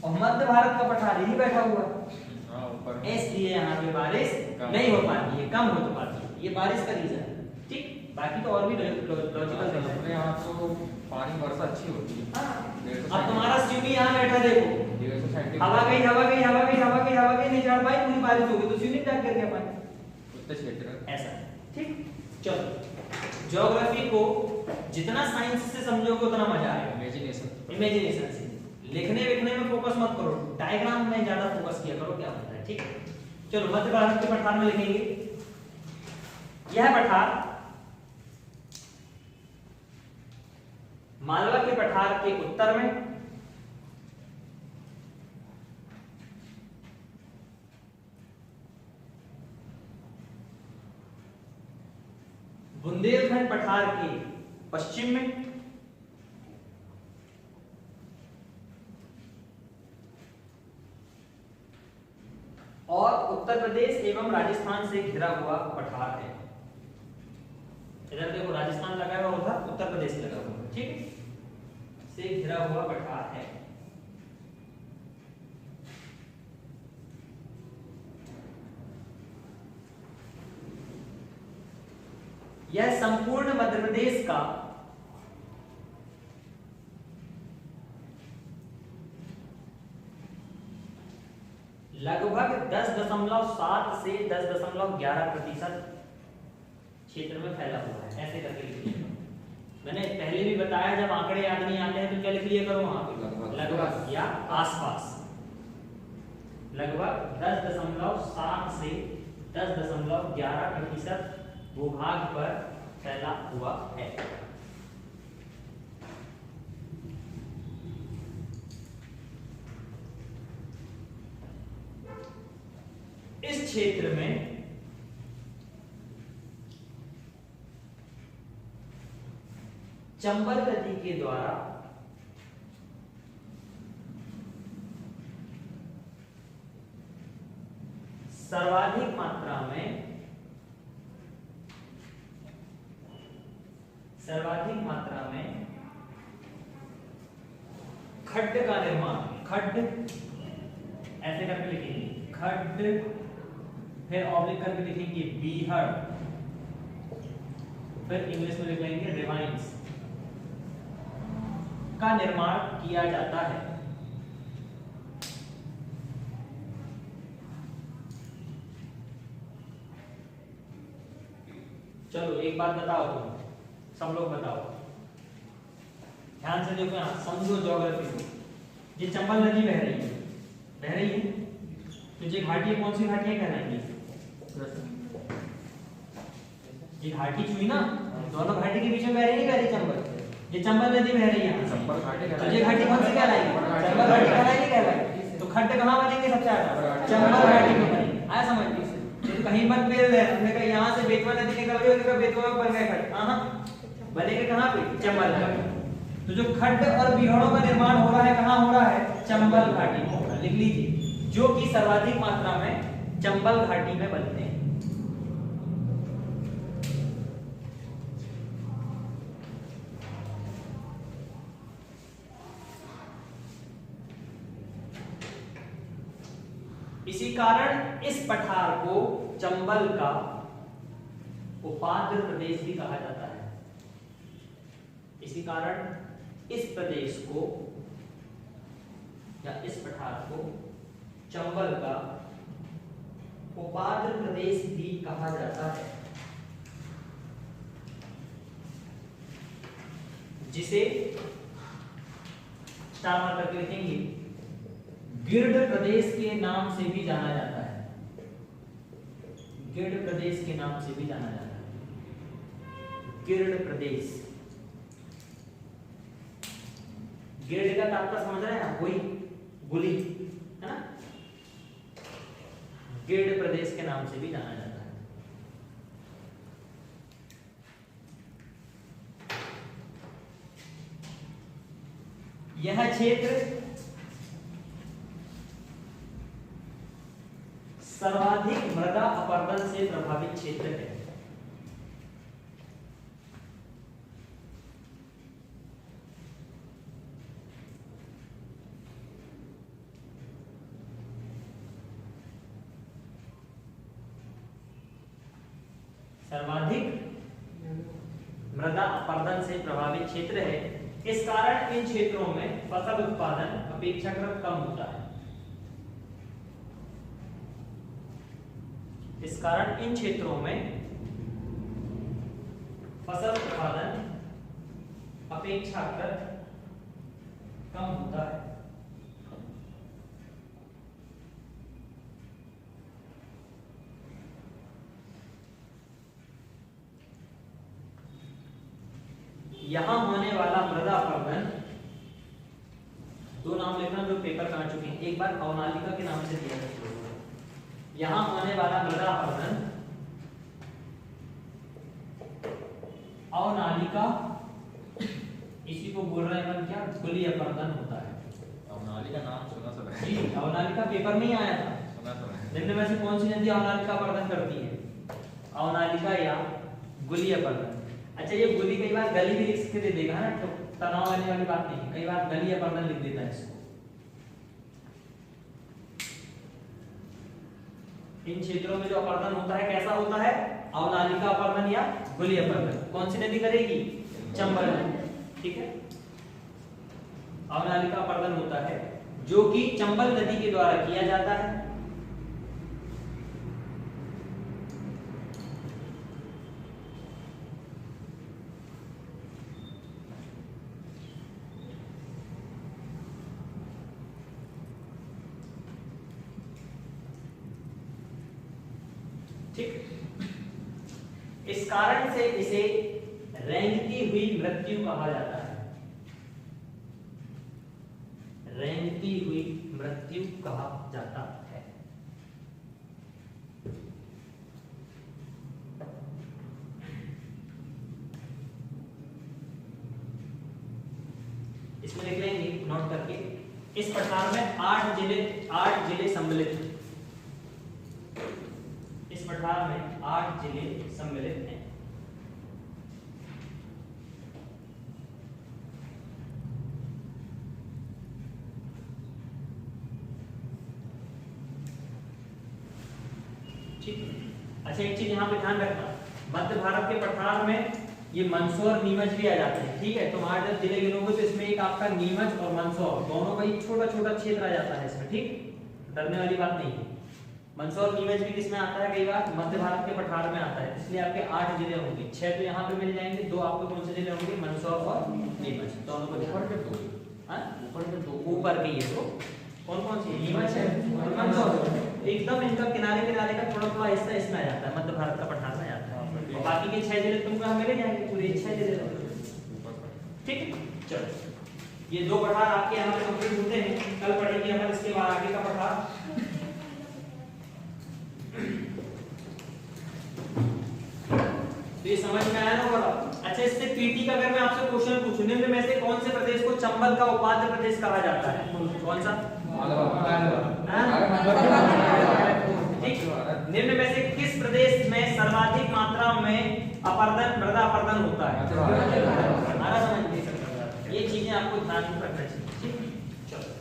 [SPEAKER 1] और मध्य भारत का पठार यही बैठा हुआ, इसलिए यहाँ पे बारिश नहीं हो पाती है, कम हो तो पाती है। ये बारिश का रीजन है, ठीक। बाकी तो और भी लॉजिकल है।
[SPEAKER 2] अपने यहाँ तो पानी वर्षा अच्छी होती है।
[SPEAKER 1] हाँ अब तुम्हारा स्यूमी यहाँ बैठा देखो,
[SPEAKER 2] 160
[SPEAKER 1] हवा गई हवा गई हवा गई हवा गई हवा गई, नहीं चढ़ पाई, पूरी बारिश हो गई, तो स्यूमी क्या कर गया पानी
[SPEAKER 2] उतने क्षेत्र
[SPEAKER 1] ऐसा। ठीक, चलो ज्योग्राफी को जितना साइंस से समझोगे उतना मजा आएगा, इमेजिनेशन से। लिखने विखने में फोकस मत करो, डायग्राम में ज्यादा फोकस किया करो, क्या होता है। ठीक है, चलो मध्य भारत के पठार में लिखेंगे। यह पठार मालवा के पठार के उत्तर में, बुंदेलखंड पठार के पश्चिम में, और उत्तर प्रदेश एवं राजस्थान से घिरा हुआ पठार है। इधर देखो राजस्थान लगा हुआ, उधर उत्तर प्रदेश लगा हुआ, ठीक है, से घिरा हुआ पठार है। यह संपूर्ण मध्य प्रदेश का लगभग 10.7 से 10.11% क्षेत्र में फैला हुआ है। ऐसे करके लिखिए। मैंने पहले भी बताया जब आंकड़े याद नहीं आते हैं तो क्या लिख लिया करो वहां पे, लगभग या आसपास। लगभग 10.7 से 10.11% भूभाग पर फैला हुआ है। इस क्षेत्र में चंबल नदी के द्वारा सर्वाधिक मात्रा में खड्ड का निर्माण, खड्ड ऐसे करके लिखेंगे, खड्ड, फिर ऑब्लिक करके लिखेंगे बीहड़, फिर इंग्लिश में लिख लेंगे रिवाइंस, का निर्माण किया जाता है। चलो एक बात बताओ, तुम सब लोग बताओ, ध्यान से देखो, यहां समझो ज्योग्राफी को। ये चंबल नदी बह रही है, तो ये घाटी कौन सी घाटियां कहलाएंगी? ये घाटी छुई ना, दोनों घाटी के बीच में बह रही, नहीं बह रही चंबल, ये चंबल नदी बह रही है,
[SPEAKER 2] चंबल घाटी
[SPEAKER 1] तो ये घाटी कौन सी कहलाएगी? चंबल घाटी कहलाएगी। तो खड्ड कहां बनेंगे सबसे ज्यादा? चंबल घाटी में बनेंगे। आया समझ में? तो कहीं मत फेल है, हमने कहा यहां से बेतवा नदी निकल गई, तो बेतवा में बन गए खड्ड, हां बनेंगे कहां पे? चंबल घाटी। तो जो खड्ड और बीहड़ों का निर्माण हो रहा है कहां हो रहा है? चंबल घाटी में। लिख लीजिए, जो कि सर्वाधिक मात्रा में चंबल घाटी में बनते हैं। इसी कारण इस पठार को चंबल का उपाद्र प्रदेश भी कहा जाता है। इसी कारण इस प्रदेश को या इस पठार को चंबल का उपाद्र प्रदेश भी कहा जाता है, जिसे स्टार मार्क करके लिखेंगे, गिर्ड प्रदेश के नाम से भी जाना जाता है। गिर्ड प्रदेश के नाम से भी जाना जाता है। गिर्ड प्रदेश, गिर्ड का तात्पर्य समझ रहे हैं आप? वही गुली है ना, गिर्ड प्रदेश के नाम से भी जाना जाता है। यह क्षेत्र सर्वाधिक मृदा अपरदन से प्रभावित क्षेत्र है। सर्वाधिक मृदा अपरदन से प्रभावित क्षेत्र है। इस कारण इन क्षेत्रों में फसल उत्पादन अपेक्षाकृत कम होता है। इस कारण इन क्षेत्रों में फसल उत्पादन अपेक्षाकृत कम होता है। यहां होने वाला मृदा अपरदन, दो नाम लिखना जो पेपर में आ चुके हैं। एक बार अवनालिका के नाम से दिया था। यहां होने वाला मृदा अपरदन अवनालिका, इसी को बोल रहे हैं क्या, गुली अपरदन होता है।
[SPEAKER 2] अवनालिका नाम सुना सब है
[SPEAKER 1] जी, अवनालिका पेपर में ही आया था।
[SPEAKER 2] सुना सब है।
[SPEAKER 1] निम्न में से कौन सी नदी अवनालिका अपरदन करती है? अवनालिका या गुली अपरदन। अच्छा, ये गुली कई बार गली भी लिख के दे देगा ना, तो तनाव लेने वाली बात नहीं है। कई बार गली अपरदन लिख देता है इसको। इन क्षेत्रों में जो अपरदन होता है कैसा होता है? अवनालिका अपरदन या गुली अपरदन। कौन सी नदी करेगी? चंबल नदी। ठीक है, अवनालिका अपरदन होता है जो कि चंबल नदी के द्वारा किया जाता है। ठीक, इस कारण से इसे रेंगती हुई मृत्यु कहा जाता है। रेंगती हुई मृत्यु कहा जाता है। इसमें लिख लेंगे नोट करके। इस पठार में 8 जिले सम्मिलित हैं। इस पठार में 8 जिले सम्मिलित हैं। ठीक है। अच्छा, एक चीज यहाँ पे ध्यान रखना, मध्य भारत के पठार में ये मंदसौर नीमच भी आ जाते हैं। ठीक है, तो 8 जब जिले गिनोगे तो इसमें एक आपका नीमच और मंदसौर दोनों का एक छोटा छोटा क्षेत्र आ जाता है इसमें। ठीक, डरने वाली बात नहीं है। मंदसौर नीमच भी किसमें आता है? कई बार मध्य भारत के पठार में आता है। इसलिए आपके 8 जिले होंगे। 6 तो यहाँ पे मिल जाएंगे, 2 आपको कौन से जिले होंगे? मंदसौर और नीमच। दोनों को ऊपर के 2, ऊपर के 2, ऊपर के ये तो कौन सी? नीमच है और मंदसौर। एकदम इनका किनारे किनारे का थोड़ा थोड़ा हिस्सा इसमें आ जाता है, मध्य भारत का पठार में आता है। और बाकी के 6 जिले तुमको यहाँ मिले जाएंगे, पूरे 6 जिले। ठीक है, चलो ये 2 पठार आपके यहाँ पे कंप्लीट होते हैं। कल पढ़ेंगे हम इसके बाद आगे का पठार। तो ये समझ में आया ना बड़ा? अच्छा, इससे पीटी का अगर मैं आपसे क्वेश्चन पूछूं, निम्न में से कौन से प्रदेश को चंबल का उपाध्य प्रदेश कहा जाता है? कौन सा? ठीक, निम्न में से किस प्रदेश में सर्वाधिक मात्रा में अपरदन, मृदा अपरदन होता है? हमारा समझ नहीं सकता। ये चीजें आपको ध्यान में रखना चाहिए। ठीक, चलो।